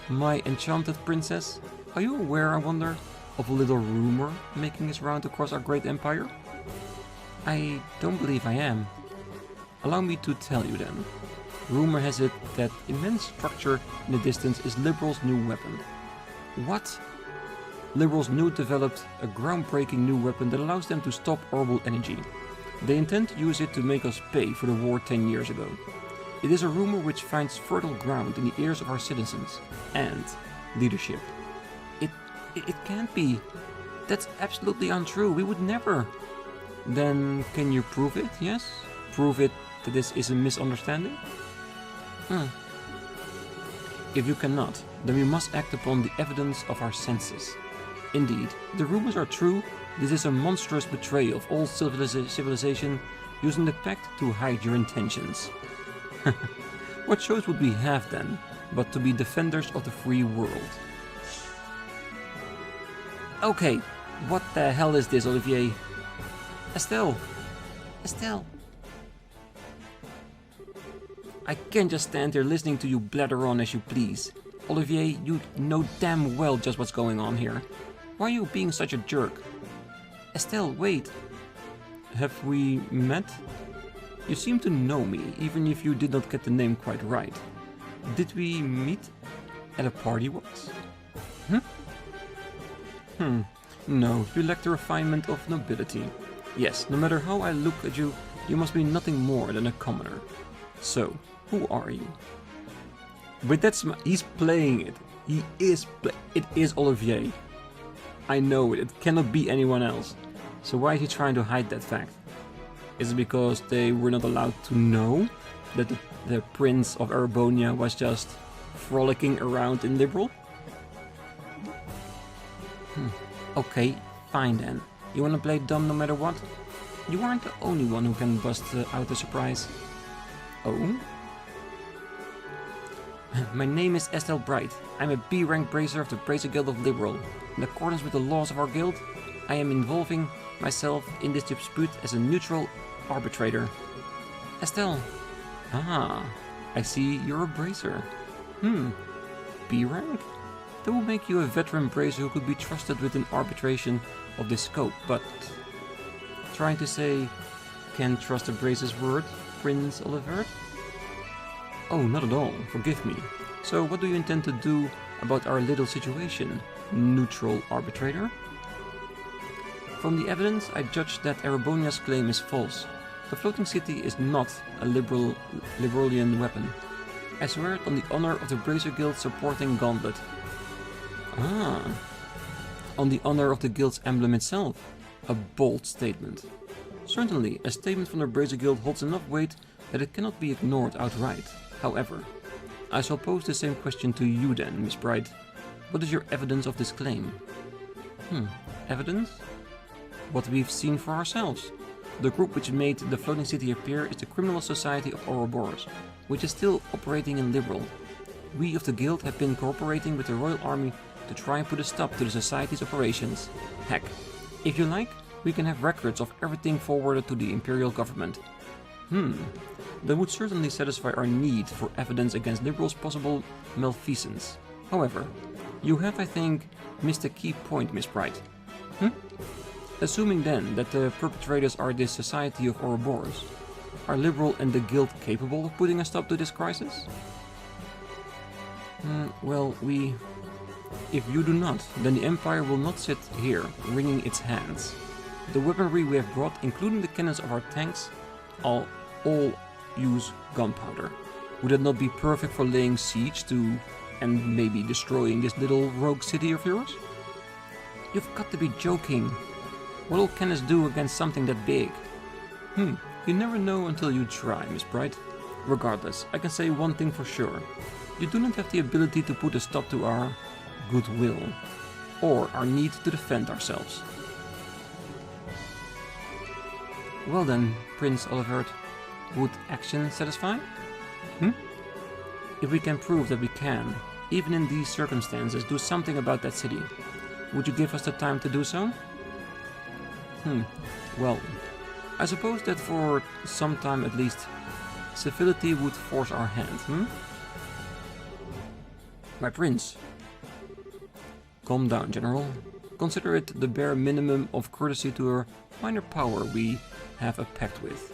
My enchanted princess? Are you aware, I wonder, of a little rumor making its round across our great empire? I don't believe I am. Allow me to tell you then. Rumor has it that immense structure in the distance is Liberl's new weapon. What? Liberl's new developed a groundbreaking new weapon that allows them to stop orbital energy. They intend to use it to make us pay for the war 10 years ago. It is a rumor which finds fertile ground in the ears of our citizens and leadership. It can't be. That's absolutely untrue. We would never. Then can you prove it, yes? Prove it that this is a misunderstanding? If you cannot, then we must act upon the evidence of our senses. Indeed, the rumors are true. This is a monstrous betrayal of all civilization, using the pact to hide your intentions. What choice would we have then, but to be defenders of the free world? Okay, what the hell is this, Olivier? Estelle! Estelle! I can't just stand here listening to you blather on as you please. Olivier, you know damn well just what's going on here. Why are you being such a jerk? Estelle, wait. Have we met? You seem to know me, even if you did not get the name quite right. Did we meet at a party once? No, you lack the refinement of nobility. Yes, no matter how I look at you, you must be nothing more than a commoner. So, who are you? But he's playing it. It is Olivier. I know it. It cannot be anyone else. So why is he trying to hide that fact? Is it because they were not allowed to know that the Prince of Erebonian was just frolicking around in Liberl? Okay, fine then. You wanna play dumb no matter what? You aren't the only one who can bust out a surprise. Oh? My name is Estelle Bright. I'm a B-rank bracer of the Bracer Guild of Liberl. In accordance with the laws of our guild, I am involving myself in this dispute as a neutral arbitrator. Estelle. Ah, I see you're a bracer. B-rank? That will make you a veteran bracer who could be trusted with an arbitration of this scope, but... Trying to say, can't trust a bracer's word, Prince Olivert? Oh, not at all, forgive me. So what do you intend to do about our little situation, neutral arbitrator? From the evidence, I judge that Erebonia's claim is false. The floating city is not a Liberalian weapon. I swear it on the honor of the Bracer Guild supporting Gauntlet. Ah, on the honor of the guild's emblem itself. A bold statement. Certainly, a statement from the Bracer Guild holds enough weight that it cannot be ignored outright. However, I shall pose the same question to you then, Miss Bright. What is your evidence of this claim? Evidence? What we've seen for ourselves. The group which made the floating city appear is the Criminal Society of Ouroboros, which is still operating in Liberl. We of the guild have been cooperating with the Royal Army to try and put a stop to the Society's operations. Heck, if you like, we can have records of everything forwarded to the Imperial government. That would certainly satisfy our need for evidence against Liberl's possible malfeasance. However, you have, I think, missed a key point, Miss Bright. Assuming then that the perpetrators are this Society of Ouroboros, are Liberl and the Guild capable of putting a stop to this crisis? Well, if you do not, then the Empire will not sit here, wringing its hands. The weaponry we have brought, including the cannons of our tanks, all use gunpowder. Would it not be perfect for laying siege to, and maybe destroying this little rogue city of yours? You've got to be joking. What will cannons do against something that big? You never know until you try, Miss Bright. Regardless, I can say one thing for sure. You do not have the ability to put a stop to our goodwill, or our need to defend ourselves. Well then, Prince Olivert, would action satisfy? If we can prove that we can, even in these circumstances, do something about that city, would you give us the time to do so? Well, I suppose that for some time at least, civility would force our hand, My prince. Calm down, General. Consider it the bare minimum of courtesy to a minor power we have a pact with.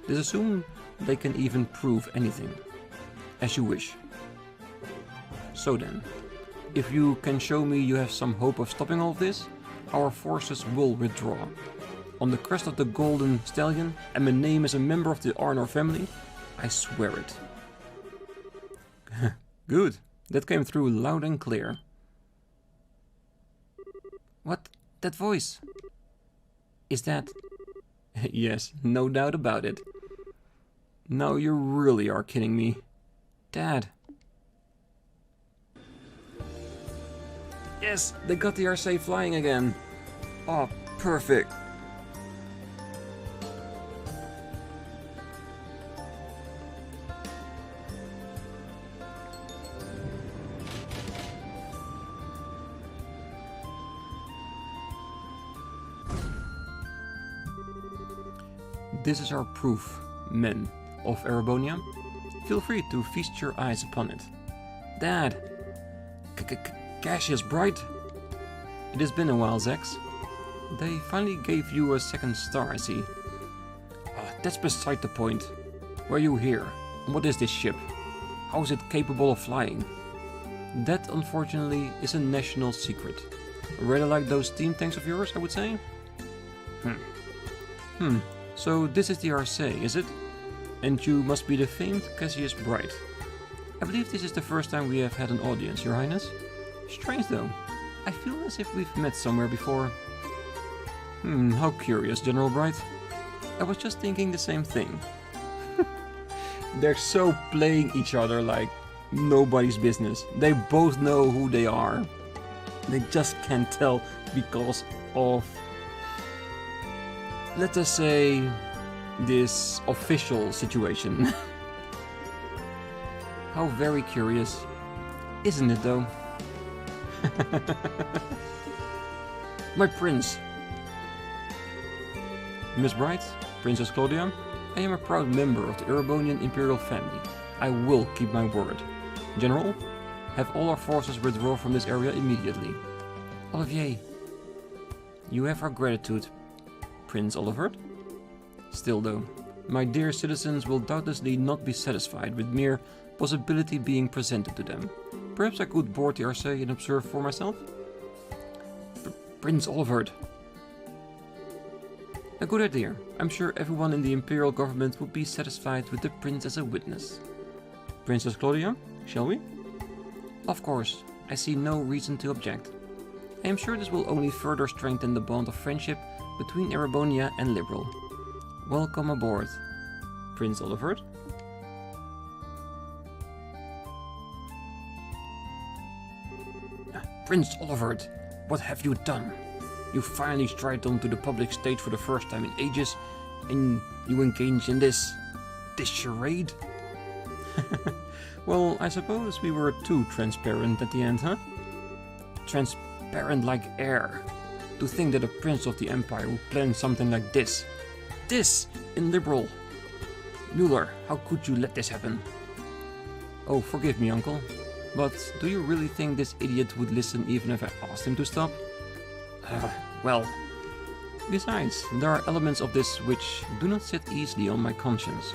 Let's assume they can even prove anything. As you wish. So then, if you can show me you have some hope of stopping all of this, our forces will withdraw. on the crest of the golden stallion, and my name is a member of the Arnor family, I swear it. Good. That came through loud and clear. What? That voice? Is that... Yes, no doubt about it. Now you really are kidding me. Dad. Yes, they got the RC flying again. Oh, perfect. This is our proof, men of Erebonian. Feel free to feast your eyes upon it. Dad! Cassius Bright? It has been a while, Zex. They finally gave you a second star, I see. That's beside the point. Why are you here? What is this ship? How is it capable of flying? That, unfortunately, is a national secret. Rather like those steam tanks of yours, I would say? So this is the RC, is it? And you must be the famed Cassius Bright. I believe this is the first time we have had an audience, Your Highness. Strange though. I feel as if we've met somewhere before. How curious, General Bright. I was just thinking the same thing. They're so playing each other like nobody's business. They both know who they are. They just can't tell because of, let us say, this official situation. How very curious. Isn't it though? My prince. Miss Bright, Princess Claudia, I am a proud member of the Erebonian Imperial family. I will keep my word. General, have all our forces withdraw from this area immediately. Olivier, you have our gratitude, Prince Oliver. Still though, my dear citizens will doubtlessly not be satisfied with mere possibility being presented to them. Perhaps I could board the RC and observe for myself? Prince Olvert. A good idea. I'm sure everyone in the Imperial government would be satisfied with the Prince as a witness. Princess Claudia, shall we? Of course. I see no reason to object. I am sure this will only further strengthen the bond of friendship between Erebonia and Liberl. Welcome aboard, Prince Olivert. Prince Olivert, what have you done? You finally stride onto the public stage for the first time in ages, and you engage in this charade? Well, I suppose we were too transparent at the end, huh? Transparent like air. To think that a prince of the empire would plan something like this. This in Liberl. Mueller, how could you let this happen? Oh, forgive me, uncle. But do you really think this idiot would listen even if I asked him to stop? Well. Besides, there are elements of this which do not sit easily on my conscience.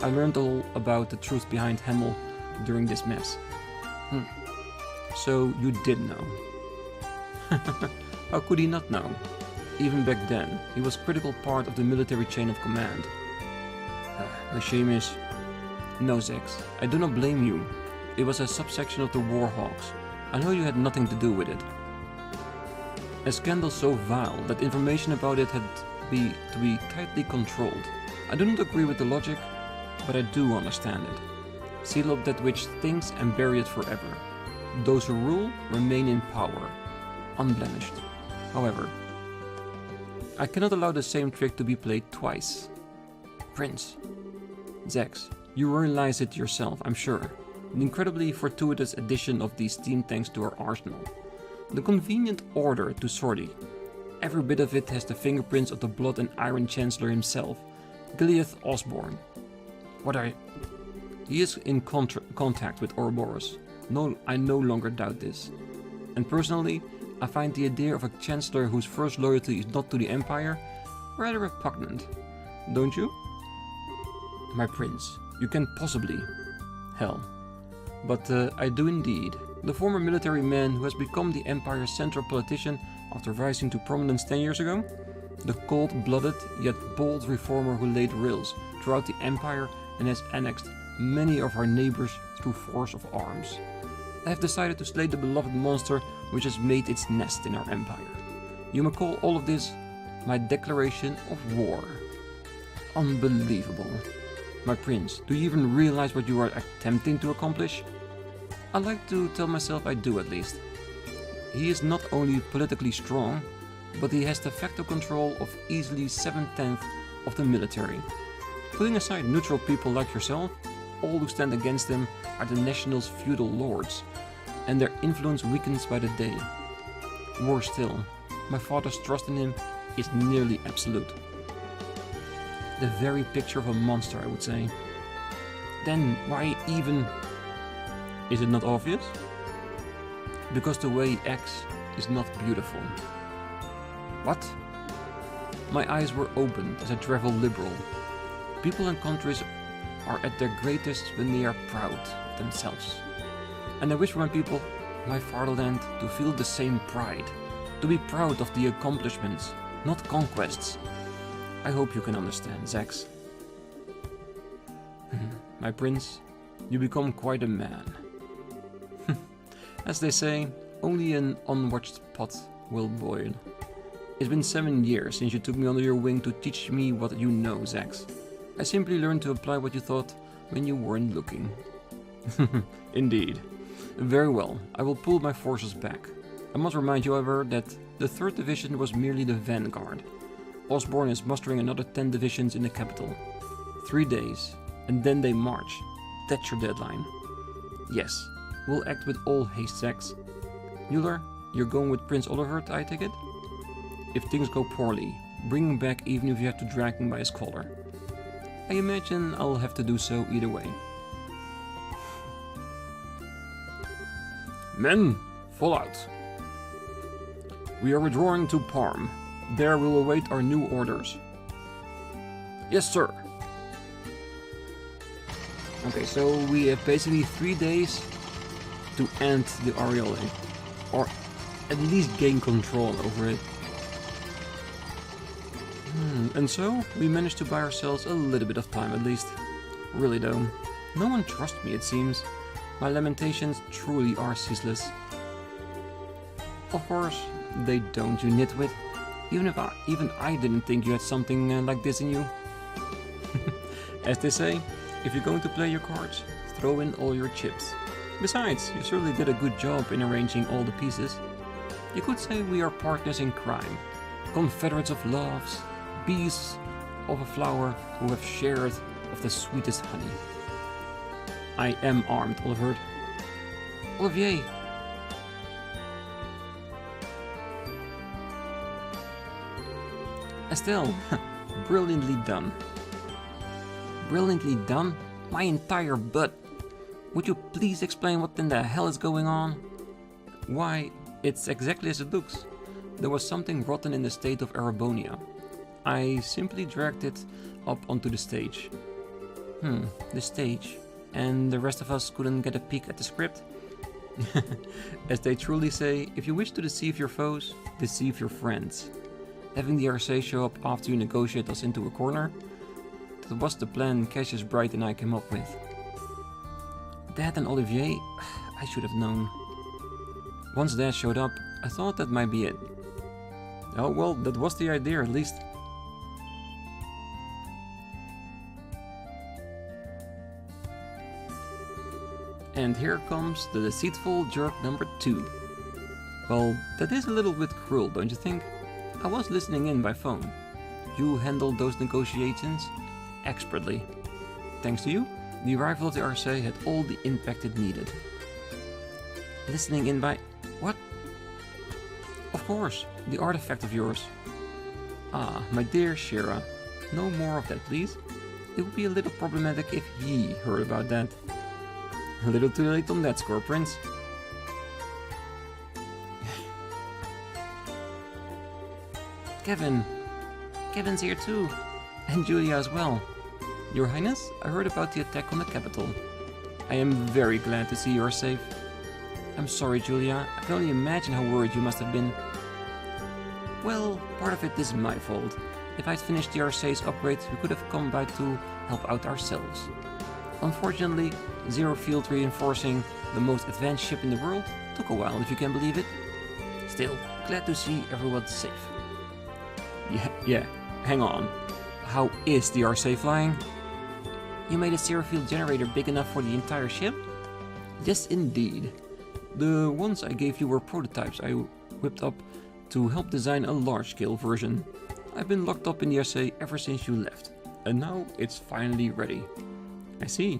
I learned all about the truth behind Hemel during this mess. So you did know. How could he not know? Even back then, he was a critical part of the military chain of command. The shame is... No, Zex, I do not blame you. It was a subsection of the Warhawks. I know you had nothing to do with it. A scandal so vile that information about it had to be tightly controlled. I do not agree with the logic, but I do understand it. Seal up that which thinks and bury it forever. Those who rule remain in power, unblemished. However, I cannot allow the same trick to be played twice. Prince. Zex, you realize it yourself, I'm sure. The incredibly fortuitous addition of these steam tanks to our arsenal. The convenient order to sortie. Every bit of it has the fingerprints of the blood and iron chancellor himself, Gileath Osborne. He is in contact with Ouroboros. No, I no longer doubt this. And personally, I find the idea of a chancellor whose first loyalty is not to the Empire rather repugnant. Don't you? My prince, you can possibly. Hell. But I do indeed. The former military man who has become the Empire's central politician after rising to prominence 10 years ago? the cold-blooded yet bold reformer who laid rails throughout the Empire and has annexed many of our neighbors through force of arms. I have decided to slay the beloved monster which has made its nest in our empire. You may call all of this my declaration of war. Unbelievable. My prince, do you even realize what you are attempting to accomplish? I like to tell myself I do at least. He is not only politically strong, but he has de facto control of easily 7/10 of the military. Putting aside neutral people like yourself, all who stand against him are the national's feudal lords, and their influence weakens by the day. Worse still, my father's trust in him is nearly absolute. The very picture of a monster, I would say. Then why even... Is it not obvious? Because the way he acts is not beautiful. What? My eyes were opened as I travel liberal. People and countries are at their greatest when they are proud of themselves. And I wish for my people, my fatherland, to feel the same pride. To be proud of the accomplishments, not conquests. I hope you can understand, Zax. My prince, you become quite a man. As they say, only an unwatched pot will boil. It's been 7 years since you took me under your wing to teach me what you know, Zax. I simply learned to apply what you thought when you weren't looking. Indeed. Very well, I will pull my forces back. I must remind you, however, that the 3rd Division was merely the vanguard. Osborne is mustering another 10 divisions in the capital. 3 days, and then they march. That's your deadline. Yes, we'll act with all haste, Zax. Mueller, you're going with Prince Olivert, I take it? If things go poorly, bring him back even if you have to drag him by his collar. I imagine I'll have to do so either way. Men, fall out. We are withdrawing to Parm. There we'll await our new orders. Yes, sir. Okay, so we have basically 3 days to end the Aureole, or at least gain control over it. And so, we managed to buy ourselves a little bit of time at least. Really though, no one trusts me it seems. My lamentations truly are ceaseless. Of course, they don't, you nitwit. Even I didn't think you had something like this in you. As they say, if you're going to play your cards, throw in all your chips. Besides, you certainly did a good job in arranging all the pieces. You could say we are partners in crime, confederates of loves, bees of a flower who have shared of the sweetest honey. I am armed, Olivert. Olivier! Estelle, brilliantly done. Brilliantly done? My entire butt! Would you please explain what in the hell is going on? Why, it's exactly as it looks. There was something rotten in the state of Erebonian. I simply dragged it up onto the stage. The stage. And the rest of us couldn't get a peek at the script? As they truly say, if you wish to deceive your foes, deceive your friends. Having the RSA show up after you negotiate us into a corner? That was the plan Cassius Bright and I came up with. Dad and Olivier, I should have known. Once Dad showed up, I thought that might be it. Oh well, that was the idea at least. And here comes the deceitful jerk number 2. Well, that is a little bit cruel, don't you think? I was listening in by phone. You handled those negotiations expertly. Thanks to you, the arrival of the RSA had all the impact it needed. Listening in by... what? Of course, the artifact of yours. Ah, my dear Shira, no more of that, please. It would be a little problematic if he heard about that. A little too late on that score, Prince. Kevin. Kevin's here too. And Julia as well. Your Highness, I heard about the attack on the capital. I am very glad to see you are safe. I'm sorry, Julia. I can only imagine how worried you must have been. Well, part of it is my fault. If I'd finished the RSA's upgrade, we could have come by to help out ourselves. Unfortunately, Zero Field reinforcing the most advanced ship in the world took a while, if you can believe it. Still, glad to see everyone's safe. Yeah, hang on. How is the RSA flying? You made a zero field generator big enough for the entire ship? Yes, indeed. The ones I gave you were prototypes I whipped up to help design a large-scale version. I've been locked up in the RSA ever since you left, and now it's finally ready. I see.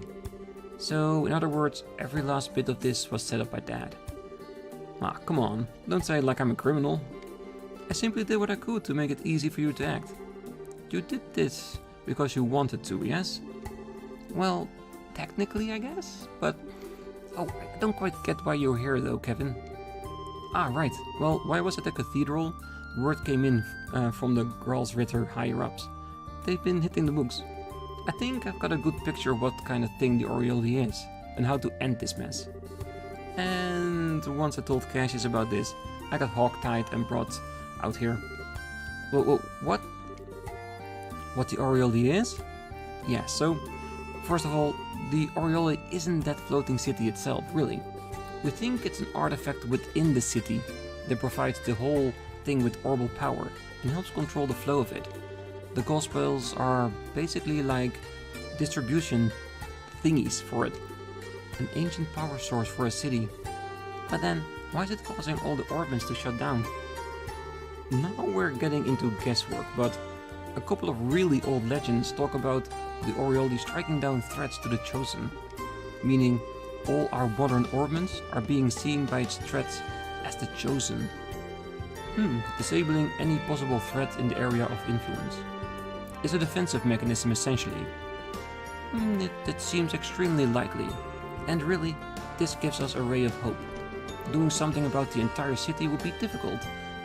So, in other words, every last bit of this was set up by Dad. Ah, come on, don't say it like I'm a criminal. I simply did what I could to make it easy for you to act. You did this because you wanted to, yes? Well, technically, I guess, but... Oh, I don't quite get why you're here though, Kevin. Ah, right. Well, why was it a cathedral? Word came in from the Gralsritter higher-ups. They've been hitting the books. I think I've got a good picture of what kind of thing the Oriole is, and how to end this mess. And once I told Cassius about this, I got hog-tied and brought out here. Well, what? What the Oriole is? Yeah, so, first of all, the Oriole isn't that floating city itself, really. We think it's an artifact within the city that provides the whole thing with orbital power and helps control the flow of it. The Gospels are basically like distribution thingies for it, an ancient power source for a city. But then, why is it causing all the orbments to shut down? Now we're getting into guesswork, but a couple of really old legends talk about the Oriole striking down threats to the Chosen, meaning all our modern orbments are being seen by its threats as the Chosen. Disabling any possible threat in the area of influence. It's a defensive mechanism essentially. It seems extremely likely, and really, this gives us a ray of hope. Doing something about the entire city would be difficult,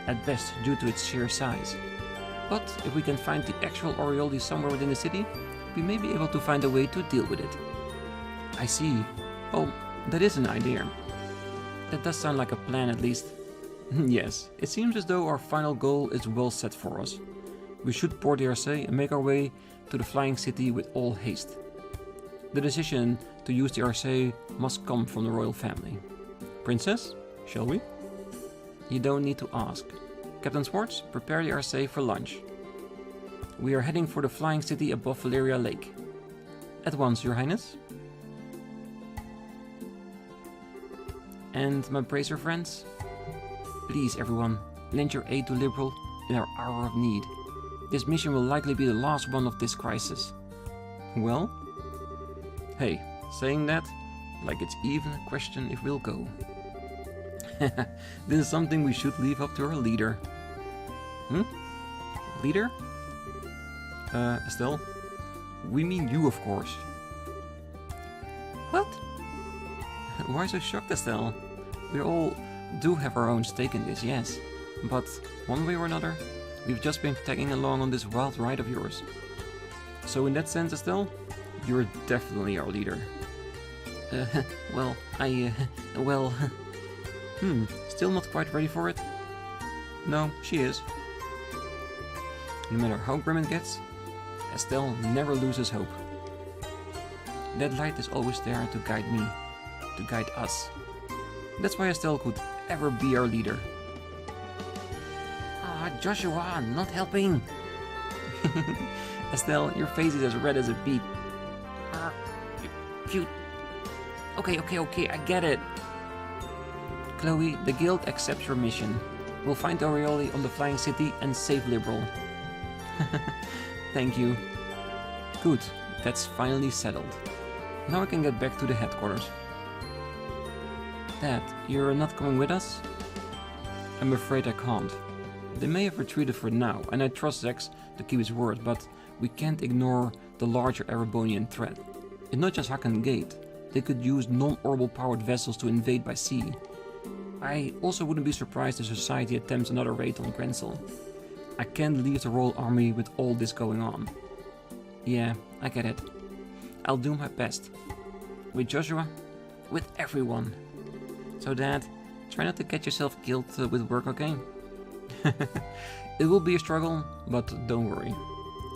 at best due to its sheer size. But if we can find the actual Oriole somewhere within the city, we may be able to find a way to deal with it. I see. Well, that is an idea. That does sound like a plan at least. Yes, it seems as though our final goal is well set for us. We should board the RSA and make our way to the flying city with all haste. The decision to use the RSA must come from the royal family. Princess, shall we? You don't need to ask. Captain Swartz, prepare the RSA for lunch. We are heading for the flying city above Valeria Lake. At once, Your Highness. And my bracer friends, please everyone, lend your aid to Liberl in our hour of need. This mission will likely be the last one of this crisis. Well? Hey, saying that, like it's even a question if we'll go. This is something we should leave up to our leader. Leader? Estelle? We mean you, of course. What? Why so shocked, Estelle? We all do have our own stake in this, yes. But, one way or another, we've just been tagging along on this wild ride of yours. So in that sense, Estelle, you're definitely our leader. Still not quite ready for it? No, she is. No matter how grim it gets, Estelle never loses hope. That light is always there to guide me, to guide us. That's why Estelle could ever be our leader. Ah, Joshua, not helping! Estelle, your face is as red as a beet. Cute. Okay, I get it. Chloe, the guild accepts your mission. We'll find Oriole on the flying city and save Liberl. Thank you. Good, that's finally settled. Now I can get back to the headquarters. Dad, you're not coming with us? I'm afraid I can't. They may have retreated for now, and I trust Zex to keep his word, but we can't ignore the larger Erebonian threat. It's not just Haken Gate. They could use non-orbital powered vessels to invade by sea. I also wouldn't be surprised if society attempts another raid on Grancel. I can't leave the Royal Army with all this going on. Yeah, I get it. I'll do my best. With Joshua, with everyone. So Dad, try not to get yourself killed with work, okay? It will be a struggle, but don't worry.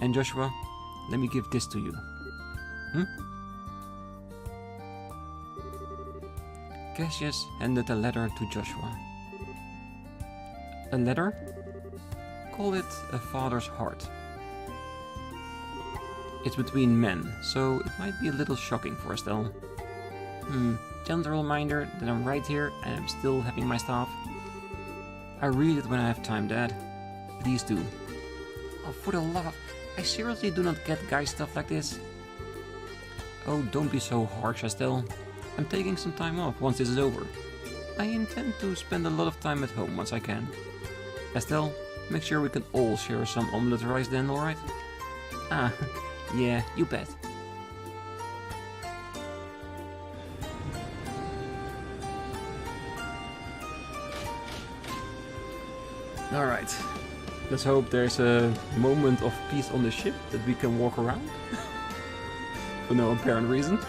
And Joshua, let me give this to you. Cassius handed a letter to Joshua. A letter? Call it a father's heart. It's between men, so it might be a little shocking for Estelle. Gentle reminder that I'm right here and I'm still having my staff. I read it when I have time, Dad. Please do. Oh, for the love of... I seriously do not get guy stuff like this. Oh, don't be so harsh, Estelle. I'm taking some time off once this is over. I intend to spend a lot of time at home once I can. Estelle, make sure we can all share some omelette rice then, alright? Ah, yeah, you bet. Alright, let's hope there's a moment of peace on the ship that we can walk around. For no apparent reason.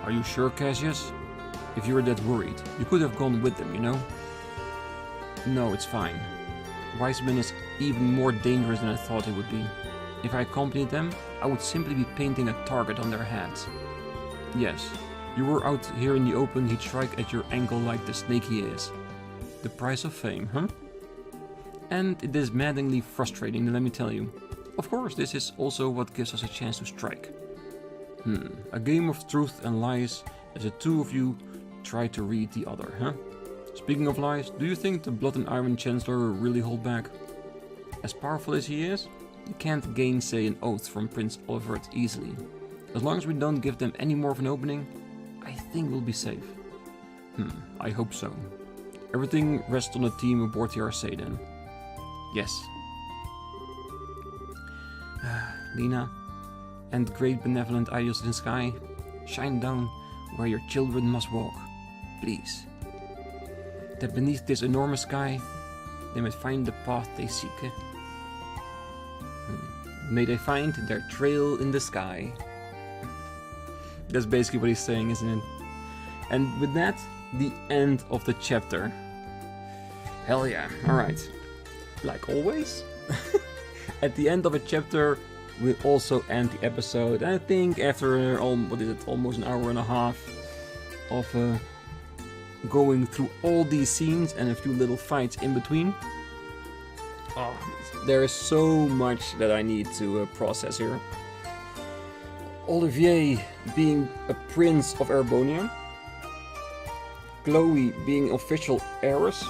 Are you sure, Cassius? If you were that worried, you could have gone with them, you know? No, it's fine. Wiseman is even more dangerous than I thought he would be. If I accompanied them, I would simply be painting a target on their heads. Yes, you were out here in the open, he'd strike at your ankle like the snake he is. The price of fame, huh? And it is maddeningly frustrating, let me tell you. Of course, this is also what gives us a chance to strike. A game of truth and lies as the two of you try to read the other, huh? Speaking of lies, do you think the Blood and Iron Chancellor will really hold back? As powerful as he is, you can't gainsay an oath from Prince Olivert easily. As long as we don't give them any more of an opening, I think we'll be safe. I hope so. Everything rests on the team aboard the RSA then. Yes. Lena, and great benevolent ideals in the sky, shine down where your children must walk, please. That beneath this enormous sky, they might find the path they seek. May they find their trail in the sky. That's basically what he's saying, isn't it? And with that, the end of the chapter. Hell yeah, alright. Like always, at the end of a chapter, we'll also end the episode. And I think after, almost an hour and a half of going through all these scenes and a few little fights in between, there is so much that I need to process here. Olivier being a prince of Erebonian, Kloe being official heiress,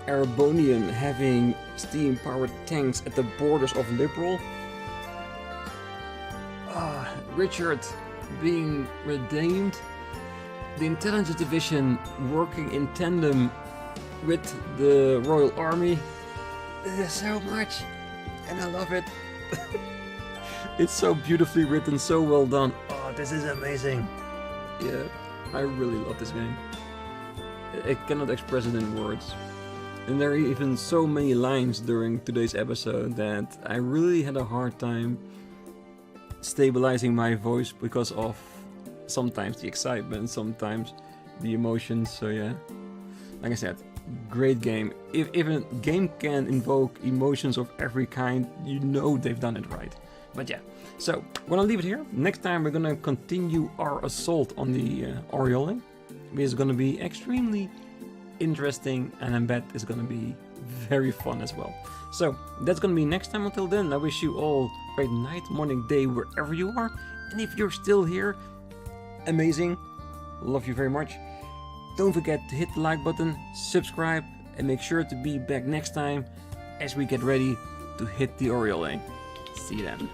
Erebonian having steam-powered tanks at the borders of Liberl, Richard being redeemed, the intelligence division working in tandem with the Royal Army. There's so much, and I love it. It's so beautifully written, so well done. Oh, this is amazing. Yeah, I really love this game. I cannot express it in words. And there are even so many lines during today's episode that I really had a hard time stabilizing my voice because of sometimes the excitement, sometimes the emotions. So yeah, like I said, great game. If a game can invoke emotions of every kind, you know they've done it right. But yeah, so we're gonna leave it here. Next time we're gonna continue our assault on the Oriole. It's gonna be extremely interesting, and I bet it's gonna be very fun as well. So that's gonna be next time. Until then, I wish you all a great night, morning, day, wherever you are. And if you're still here, amazing, love you very much. Don't forget to hit the like button, subscribe, and make sure to be back next time as we get ready to hit the Oriole. See you then.